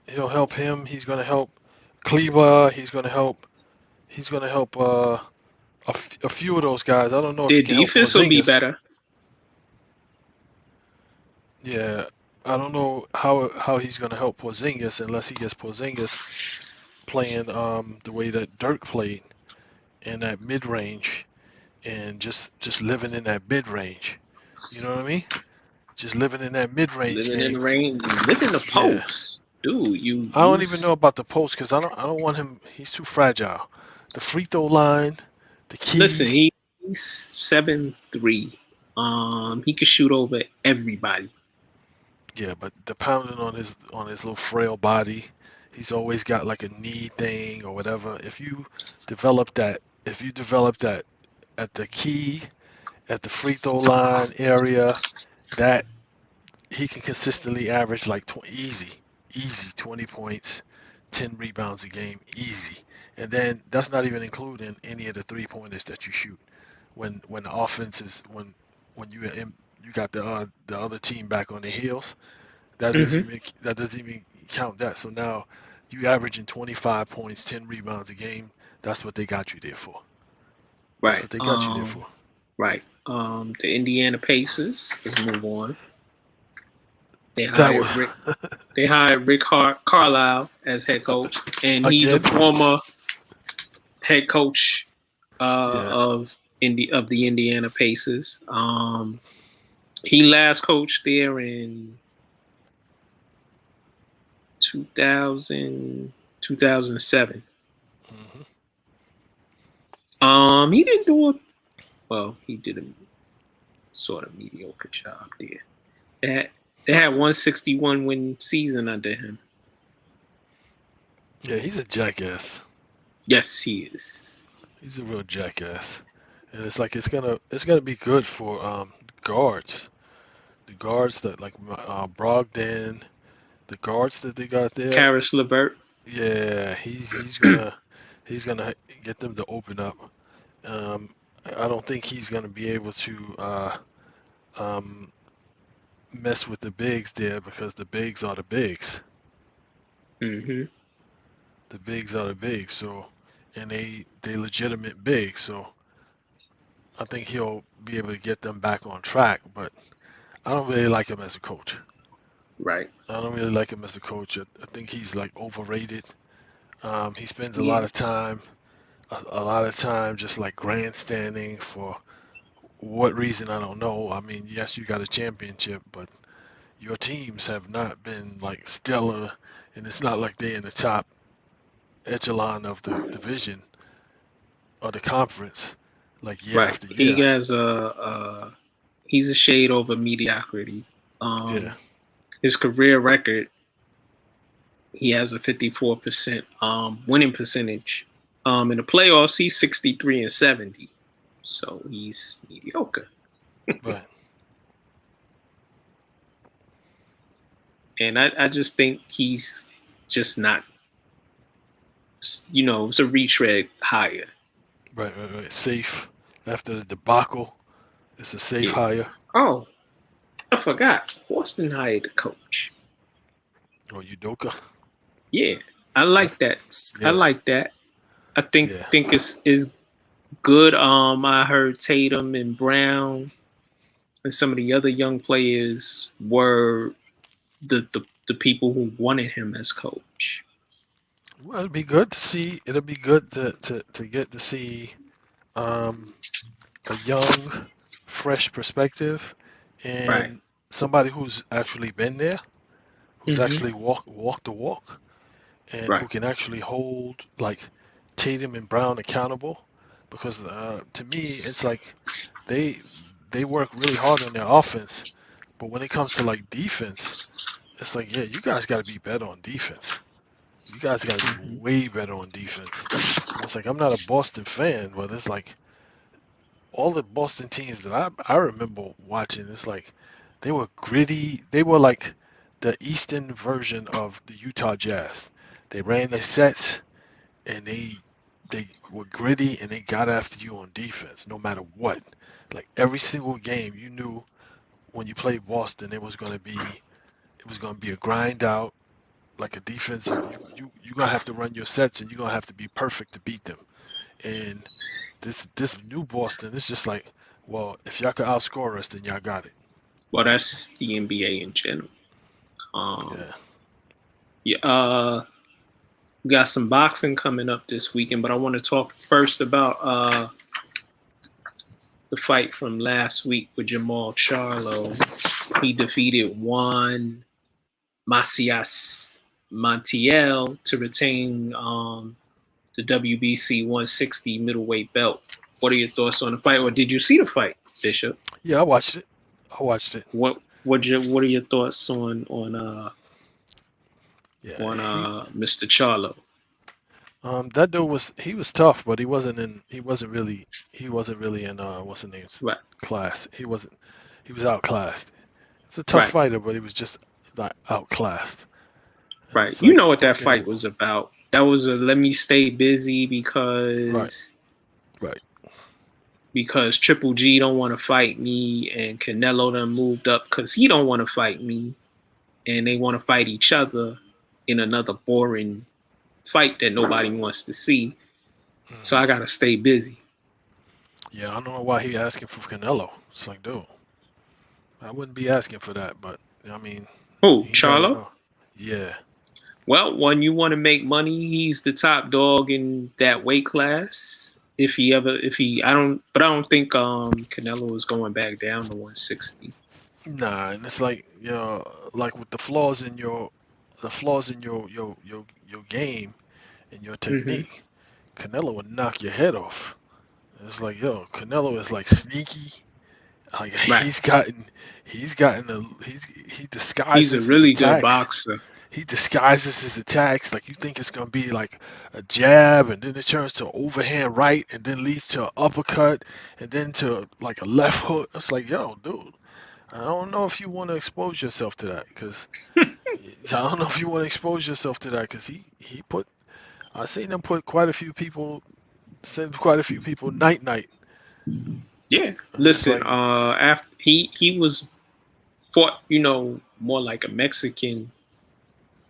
He'll help him. He's gonna help Cleaver. He's gonna help a few of those guys. I don't know if their defense will be better. Yeah, I don't know how he's gonna help Porzingis unless he gets Porzingis playing the way that Dirk played in that mid range and just living in that mid range. You know what I mean? Just living in that mid range. Living in the range, living the post, dude. I don't even know about the post because I don't want him. He's too fragile. The free throw line, the key. Listen, he's 7'3". He could shoot over everybody. Yeah, but the pounding on his little frail body, he's always got like a knee thing or whatever. If you develop that at the key, at the free throw line area, that he can consistently average like easy 20 points, 10 rebounds a game, easy. And then that's not even including any of the 3-pointers that you shoot. When the offense is when you got the other team back on their heels, that doesn't even count that. So now you averaging 25 points, 10 rebounds a game. That's what they got you there for. Right. That's what they got you there for. Right. The Indiana Pacers. Let's move on. They hired Rick Carlisle as head coach, and he's a former head coach of the Indiana Pacers. He last coached there in 2007. He didn't do he did a sort of mediocre job there. They had 161 win season under him. Yeah, he's a jackass. Yes, he is. He's a real jackass. and it's like it's gonna be good for guards. The guards that like Brogdon, the guards that they got there. Karis LeVert. Yeah, he's gonna get them to open up. I don't think he's gonna be able to um, mess with the bigs there because the bigs are the bigs. Mm-hmm. The bigs are the bigs. So, and they legitimate bigs. So I think he'll be able to get them back on track. But I don't really like him as a coach. Right. I don't really like him as a coach. I think he's like overrated. He spends a Yeah. lot of time just like grandstanding for what reason I don't know. I mean, yes, you got a championship, but your teams have not been like stellar, and it's not like they're in the top echelon of the division or the conference, like year Right. after He year. has he's a shade over mediocrity. Yeah. His career record, he has a 54% winning percentage. In the playoffs, he's 63 and 70. So he's mediocre. Right. And I just think he's just not, it's a retread higher. Right. Safe after the debacle. It's a safe Yeah. hire. Oh, I forgot. Boston hired the coach. Or Udoka. Yeah, I like that. Yeah. I like that. I think Yeah. think it's good. I heard Tatum and Brown and some of the other young players were the people who wanted him as coach. Well, it'd be good to see. It'll be good to get to see a young, fresh perspective and Right. somebody who's actually been there, who's Mhm. actually walked the walk, and who Right. can actually hold like Tatum and Brown accountable. Because to me, it's like they work really hard on their offense, but when it comes to like defense, it's like, yeah, you guys got to be better on defense. You guys got to be way better on defense. And it's like, I'm not a Boston fan, but it's like all the Boston teams that I remember watching, it's like they were gritty. They were like the Eastern version of the Utah Jazz. They ran their sets and they were gritty and they got after you on defense no matter what. Like every single game, you knew when you played Boston, it was gonna be a grind out, like a defense. You gonna have to run your sets and you're gonna have to be perfect to beat them. And this new Boston, it's just like, well, if y'all could outscore us, then y'all got it. Well, that's the NBA in general. Yeah. Yeah. We got some boxing coming up this weekend, but I want to talk first about the fight from last week with Jermall Charlo. He defeated Juan Macias Montiel to retain the WBC 160 middleweight belt. What are your thoughts on the fight, or did you see the fight, Bishop? Yeah, I watched it. What are your thoughts on Mr. Charlo? That dude was tough, but he wasn't really in what's the name's Right. class. He was outclassed. It's a tough Right. fighter, but he was just like outclassed. And Right. it's You like, know what that okay, fight was about. That was a let me stay busy because Right. because Triple G don't want to fight me and Canelo done moved up because he don't want to fight me and they want to fight each other in another boring fight that nobody wants to see. So I gotta stay busy. Yeah, I don't know why he asking for Canelo. It's like, dude, I wouldn't be asking for that, but I mean, Who? he gotta Charlo? know. Yeah. Well, when you want to make money, he's the top dog in that weight class. I don't think Canelo is going back down to 160. Nah, and it's like, like with the flaws in your game and your technique, Canelo would knock your head off. It's like, Canelo is like sneaky. Like Right. he disguises He's a really his good attacks. boxer. he disguises his attacks. Like you think it's gonna be like a jab, and then it turns to overhand right, and then leads to an uppercut, and then to like a left hook. It's like, yo, dude, I don't know if you want to expose yourself to that, because he put. I seen him put quite a few people, send quite a few people night. Yeah. Listen, like- after he was fought, more like a Mexican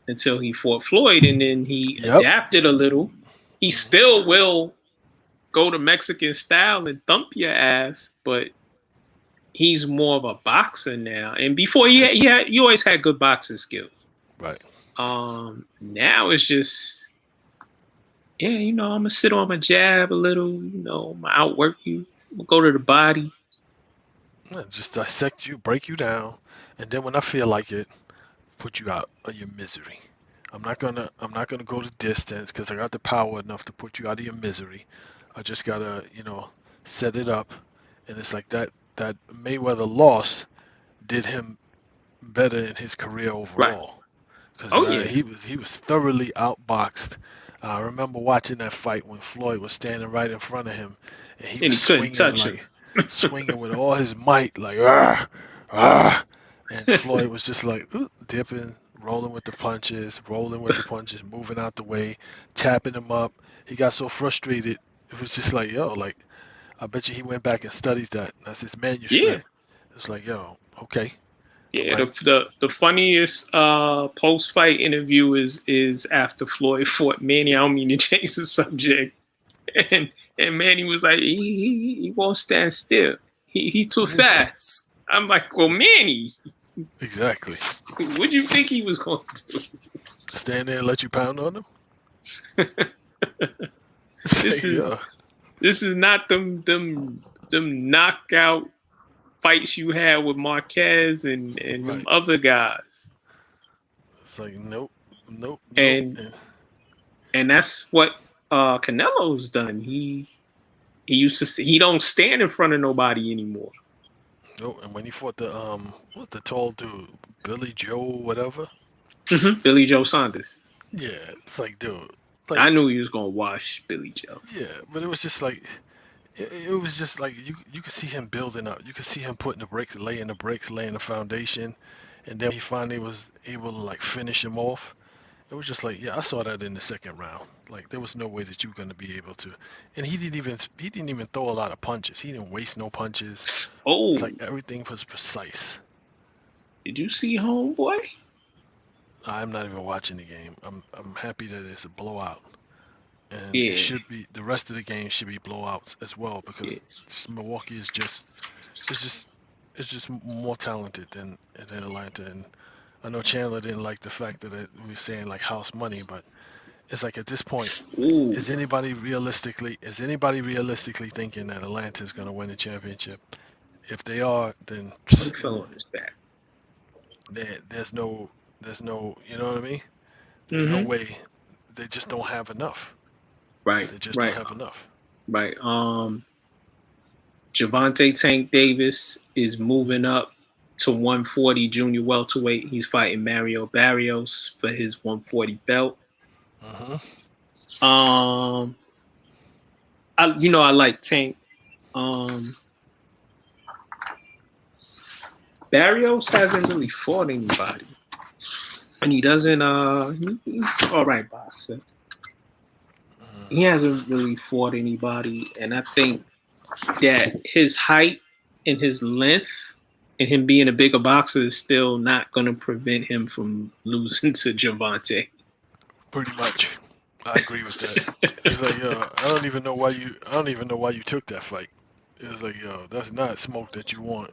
until he fought Floyd, and then he adapted a little. He still will go to Mexican style and thump your ass, but he's more of a boxer now. And before he always had good boxing skills. Right. Now it's just, I'm gonna sit on my jab a little, I'm gonna outwork you. I'm gonna go to the body. Just dissect you, break you down, and then when I feel like it, put you out of your misery. I'm not gonna go the distance because I got the power enough to put you out of your misery. I just gotta, set it up, and it's like that Mayweather loss did him better in his career overall. Because he was thoroughly outboxed. I remember watching that fight when Floyd was standing right in front of him, and he was swinging with all his might, like and Floyd was just like dipping, rolling with the punches, moving out the way, tapping him up. He got so frustrated, it was just like, I bet you he went back and studied that. That's his manuscript. Yeah. It's like, okay. Yeah, right. the funniest post fight interview is after Floyd fought Manny. I don't mean to change the subject, and Manny was like, he won't stand still. He too fast. I'm like, well, Manny. Exactly. What'd you think he was going to do? Stand there and let you pound on him? This is not them knockout fights you had with Marquez and them other guys. It's like nope. And that's what Canelo's done. He used to he don't stand in front of nobody anymore. No, and when he fought the tall dude, Billy Joe, whatever. Billy Joe Saunders. Yeah, it's like, dude. I knew he was gonna wash Billy Joe. Yeah, but it was just like, it was just like you could see him building up. You could see him putting the bricks, laying the foundation, and then he finally was able to like finish him off. It was just like, I saw that in the second round. Like there was no way that you were gonna be able to. And he didn't even throw a lot of punches. He didn't waste no punches. Oh, it's like everything was precise. Did you see Homeboy? I'm not even watching the game. I'm happy that it's a blowout. And it should be, the rest of the game should be blowouts as well, because Milwaukee is just more talented than Atlanta. And I know Chandler didn't like the fact that we were saying like house money, but it's like at this point, is anybody realistically thinking that Atlanta is going to win the championship? If they are, then he fell on his back. There's no, you know what I mean? There's no way. They just don't have enough. Right. They just don't have enough. Right. Gervonta Tank Davis is moving up to 140 junior welterweight. He's fighting Mario Barrios for his 140 belt. I like Tank. Barrios hasn't really fought anybody. And he doesn't he's all right boxer. He hasn't really fought anybody, and I think that his height and his length and him being a bigger boxer is still not going to prevent him from losing to Gervonta. Pretty much, I agree with that. It's like, I don't even know why you took that fight. It's like, that's not smoke that you want.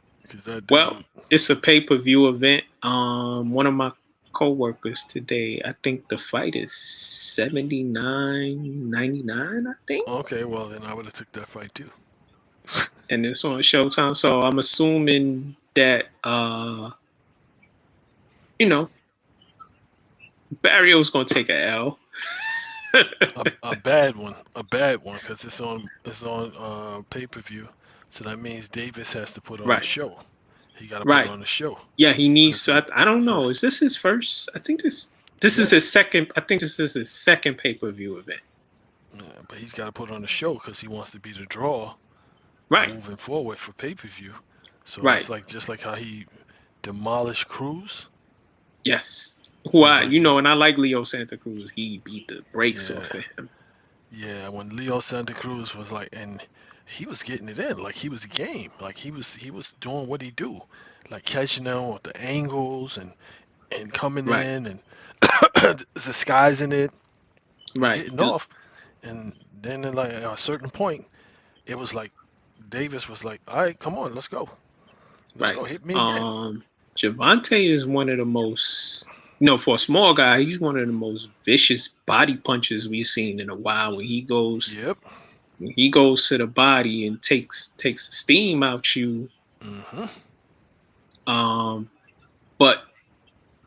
Well, it's a pay-per-view event. One of my co-workers today, I think the fight is $79.99, I think. Okay, well then I would have took that fight too. And it's on Showtime, so I'm assuming that Barrio's gonna take a L. a bad one, because it's on pay-per-view, so that means Davis has to put on a show. He got to put on the show. Yeah, he needs to. I don't know. Is this his first? I think this. This is his second. I think this is his second pay-per-view event. Yeah, but he's got to put on the show because he wants to be the draw Right. moving forward for pay-per-view. So Right. it's like just like how he demolished Cruz. Yes. Who I, like- you know, and I like Leo Santa Cruz. He beat the brakes Yeah. off of him. Yeah, when Leo Santa Cruz was like, and he was getting it in, like he was game, like he was doing what he do, like catching them with the angles and coming Right. in and disguising it, Right. getting off, and then like at a certain point, it was like Davis was like, all right, come on, let's go, let's Right. go, hit me again. Gervonta is one of the most, you know, for a small guy, he's one of the most vicious body punches we've seen in a while. When he goes, Yep. when he goes to the body and takes the steam out you. Mm-hmm. But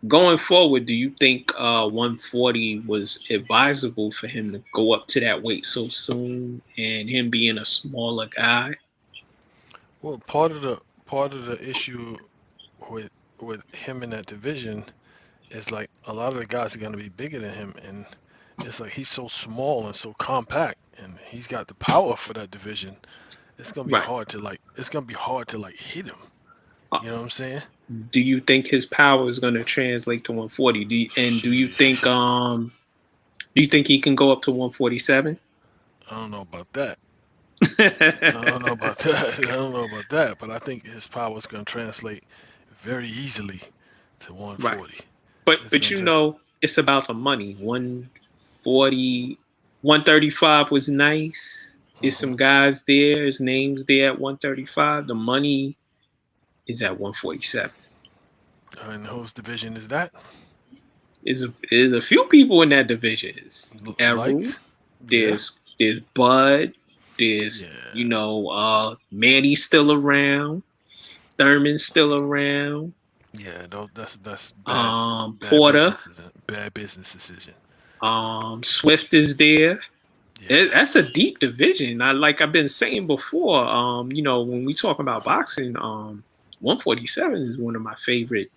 going forward, do you think 140 was advisable for him to go up to that weight so soon, and him being a smaller guy? Well, part of the issue with him in that division is like a lot of the guys are going to be bigger than him, and it's like he's so small and so compact, and he's got the power for that division. It's going to be Right. hard to hit him. You know what I'm saying? Do you think his power is going to translate to 140? Do you think he can go up to 147? I don't know about that. I don't know about that, but I think his power is going to translate very easily to 140. But you know, it's about the money. 140, 135 was nice. There's some guys there. His name's there at 135. The money is at 147. And whose division is that? There's a few people in that division. It's Errol, there's Bud, there's you know, Manny's still around, Thurman's still around. Yeah, that's bad, Porter, bad business decision. Swift is there. Yeah. That's a deep division. I've been saying before. You know, when we talk about boxing, 147 is one of my favorite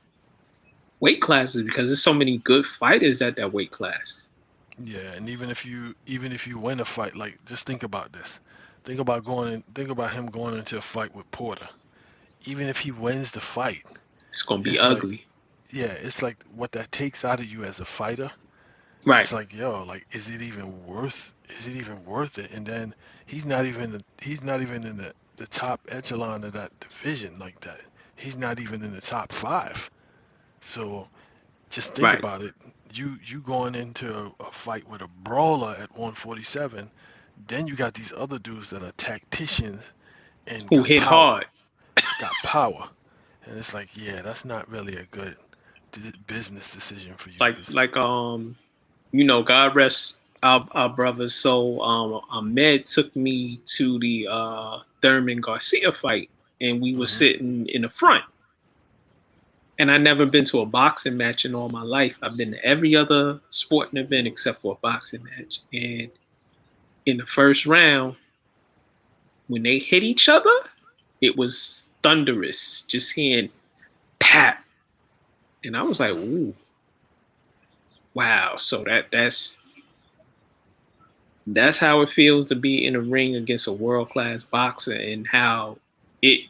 weight classes because there's so many good fighters at that weight class. Yeah, and even if you win a fight, like just think about this. Think about him going into a fight with Porter. Even if he wins the fight, it's gonna be ugly. It's like what that takes out of you as a fighter. Right. It's like, yo, like is it even worth it? And then he's not even in the top echelon of that division like that. He's not even in the top 5. So just think about it. You going into a fight with a brawler at 147, then you got these other dudes that are tacticians and who hit hard. Got power. And it's like, yeah, that's not really a good business decision for you. You know, God rest our brothers. So Ahmed took me to the Thurman Garcia fight, and we were sitting in the front. And I've never been to a boxing match in all my life. I've been to every other sporting event except for a boxing match. And in the first round, when they hit each other, it was thunderous. Just hearing pap. And I was like, ooh. Wow. So that's how it feels to be in a ring against a world-class boxer, and how it,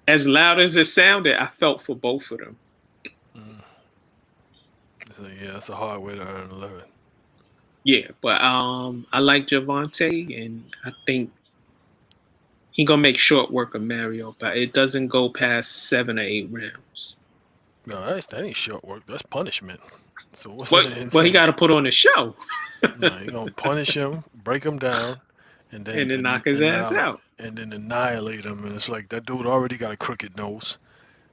as loud as it sounded, I felt for both of them. So, yeah, that's a hard way to earn a living. Yeah, but I like Gervonta, and I think he gonna make short work of Mario, but it doesn't go past 7 or 8 rounds. No, that ain't short work. That's punishment. So what's Well, he got to put on a show. No, he gonna punish him, break him down, and then knock his ass out, and then annihilate him. And it's like that dude already got a crooked nose,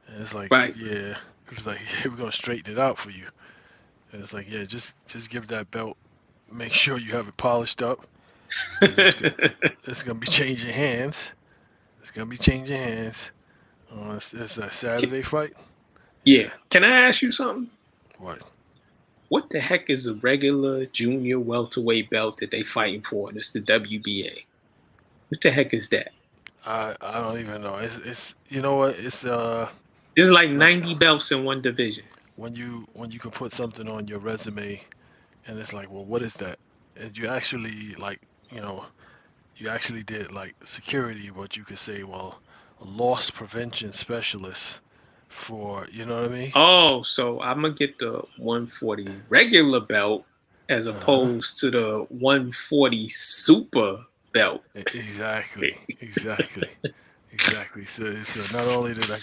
and it's like, yeah, it's like, yeah, we're gonna straighten it out for you. And it's like, yeah, just give that belt, make sure you have it polished up. It's gonna be changing hands. It's a Saturday fight. Yeah. Can I ask you something? What? What the heck is a regular junior welterweight belt that they fighting for? And it's the WBA. What the heck is that? I don't even know. It's you know what? It's There's like 90 belts in one division. when you can put something on your resume and it's like, well, what is that? And you actually like, you know, you actually did like security, what you could say, well, a loss prevention specialist for, you know what I mean? Oh, so I'm gonna get the 140 regular belt as Uh-huh. opposed to the 140 super belt. Exactly, exactly, exactly. So not only did I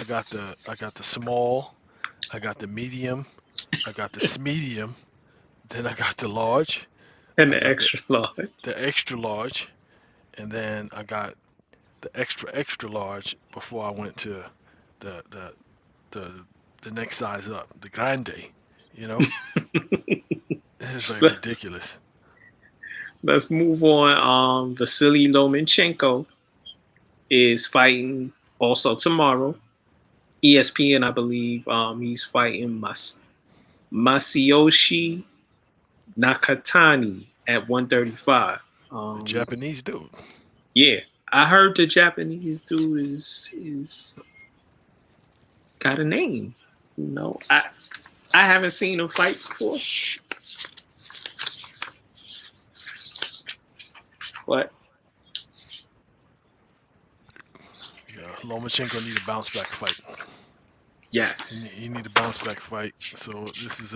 got the small, I got the medium, I got the smedium, then I got the large, And I the got extra large. the extra large, and then I got the extra large before I went to the the the the next size up, the grande. You know, this is like ridiculous. Let's move on. Vasilliy Lomanchenko is fighting also tomorrow. ESPN, I believe. He's fighting Masayoshi Nakatani at 135. The Japanese dude. Yeah, I heard the Japanese dude is got a name. You know, I haven't seen him fight before. But Yeah, Lomachenko need a bounce back fight. yes, He need a bounce back fight. So this is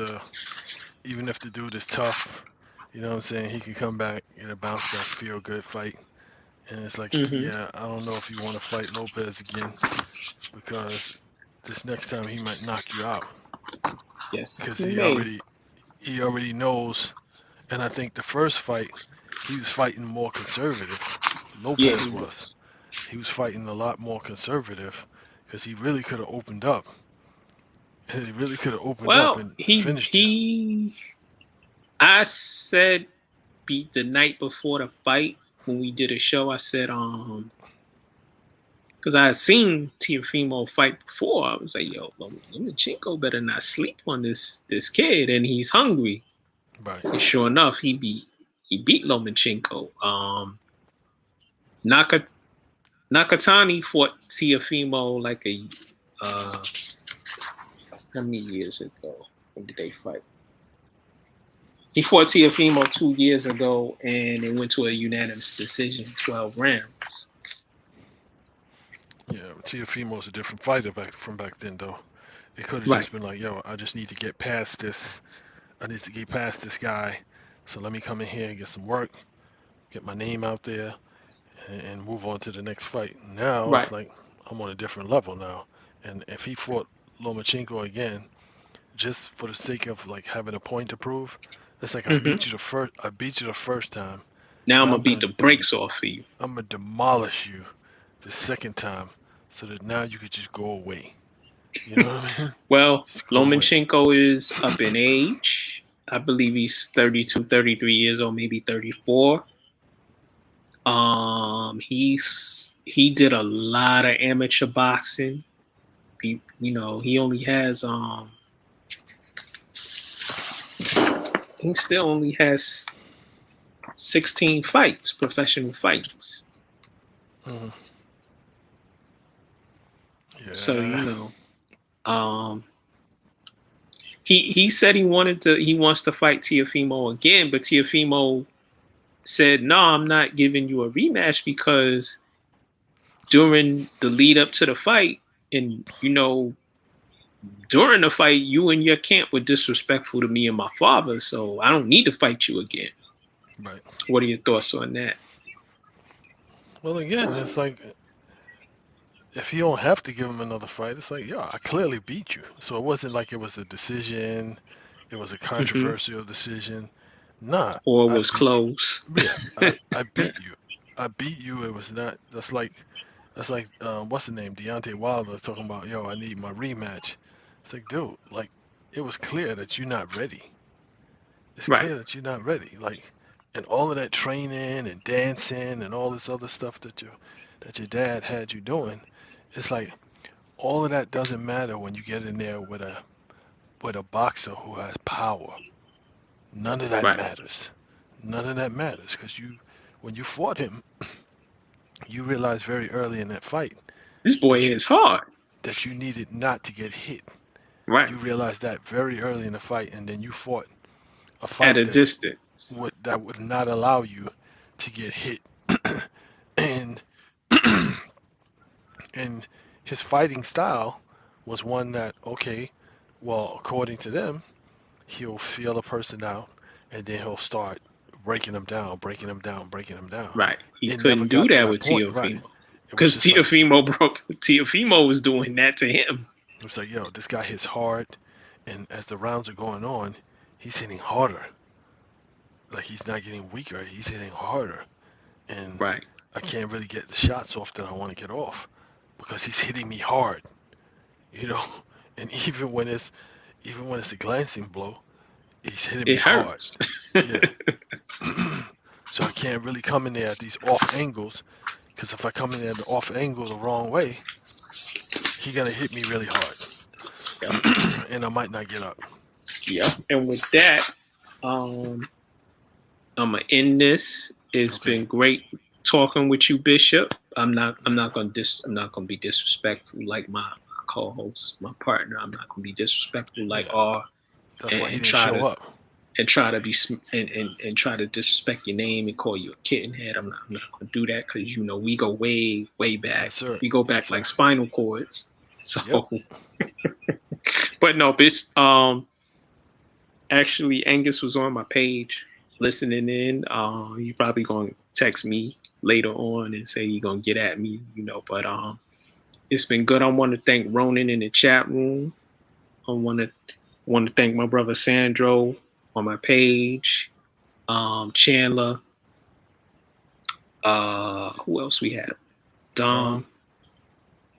even if the dude is tough, you know what I'm saying, he can come back, get a bounce back, feel good fight. And it's like, mm-hmm. yeah, I don't know if you want to fight Lopez again because this next time he might knock you out Yes, because he he already knows. And I think the first fight he was fighting more conservative. Yeah, Lopez was. He was fighting a lot more conservative because he really could have opened up. He really could have opened up well, and he finished you. he. I said beat the night before the fight when we did a show. I said because I had seen Teofimo fight before. I was like, yo, Lomachenko better not sleep on this kid, and he's hungry. Right. And sure enough, he beat Lomachenko. Nakatani fought Teofimo like how many years ago? When did they fight? He fought Teofimo 2 years ago, and it went to a unanimous decision, 12 rounds. Yeah, Teofimo's a different fighter from back then, though. It could have Right. just been like, yo, I just need to get past this. I need to get past this guy. So let me come in here and get some work, get my name out there, and move on to the next fight. Now Right. it's like I'm on a different level now. And if he fought Lomachenko again, just for the sake of like having a point to prove, it's like I beat you the first time. Now I'm Now gonna beat the brakes off of you. I'm gonna demolish you the second time, so that now you could just go away. You know what I mean? Well, Just go away. Lomachenko is up in age. I believe he's 32, 33 years old, maybe 34. He did a lot of amateur boxing. He only has he still only has 16 fights, professional fights. Mhm. Yeah. So he said he wants to fight Teofimo again, but Teofimo said, no, I'm not giving you a rematch because during the lead up to the fight and during the fight, you and your camp were disrespectful to me and my father, so I don't need to fight you again. Right. What are your thoughts on that? Well, again, it's like if you don't have to give him another fight, it's like, yeah, I clearly beat you. So it wasn't like it was a decision, it was a controversial decision. Nah. Or it was close. Yeah, I beat you. I beat you. It was not. That's like what's the name? Deontay Wilder talking about, yo, I need my rematch. It's like, dude, like it was clear that you're not ready. It's Right. clear that you're not ready. Like, and all of that training and dancing and all this other stuff that your dad had you doing, it's like all of that doesn't matter when you get in there with a boxer who has power. None of that Right. matters. None of that matters because when you fought him, you realized very early in that fight This boy is hard. that you needed not to get hit. Right. You realized that very early in the fight, and then you fought a At fight a that distance. would not allow you to get hit. And and his fighting style was one that, okay, well, according to them, he'll feel a person out, and then he'll start breaking them down, breaking them down, breaking them down. Right. He It never couldn't do got to that that with point, right? Teofimo. It was Because just like, Teofimo was doing that to him. it was like, yo, this guy hits hard, and as the rounds are going on, he's hitting harder. Like, he's not getting weaker, he's hitting harder. And Right. I can't really get the shots off that I want to get off because he's hitting me hard, you know. And even when it's a glancing blow, he's hitting me It hurts. hard. Yeah. So I can't really come in there at these off angles, because if I come in there at the off angle the wrong way, he's gonna hit me really hard, and I might not get up. Yeah. And with that, I'm gonna end this. It's Okay. been great talking with you, Bishop. I'm not gonna be disrespectful like my co-host, my partner. I'm not gonna be disrespectful like R. That's why he and didn't show up. And try to be and try to disrespect your name and call you a kitten head. I'm not gonna do that, because we go way back. Yes, sir. We go back Yes, like sir. spinal cords. So, but no, bitch. Actually, Angus was on my page listening in. You probably gonna text me later on and say you're gonna get at me, But it's been good. I want to thank Ronan in the chat room. I want to thank my brother Sandro on my page. Chandler. Who else we had? Dom.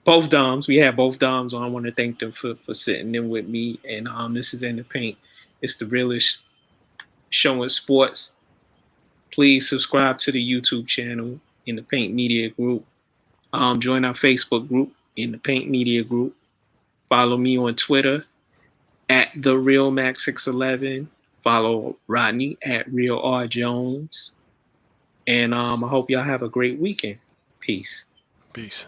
Both Doms. We had both Doms on. I want to thank them for sitting in with me. And this is In the Paint. It's the realest show in sports. Please subscribe to the YouTube channel, In the Paint Media Group. Join our Facebook group, In the Paint Media Group. Follow me on Twitter at TheRealMax611. Follow Rodney at Real R Jones. And I hope y'all have a great weekend. Peace. Peace.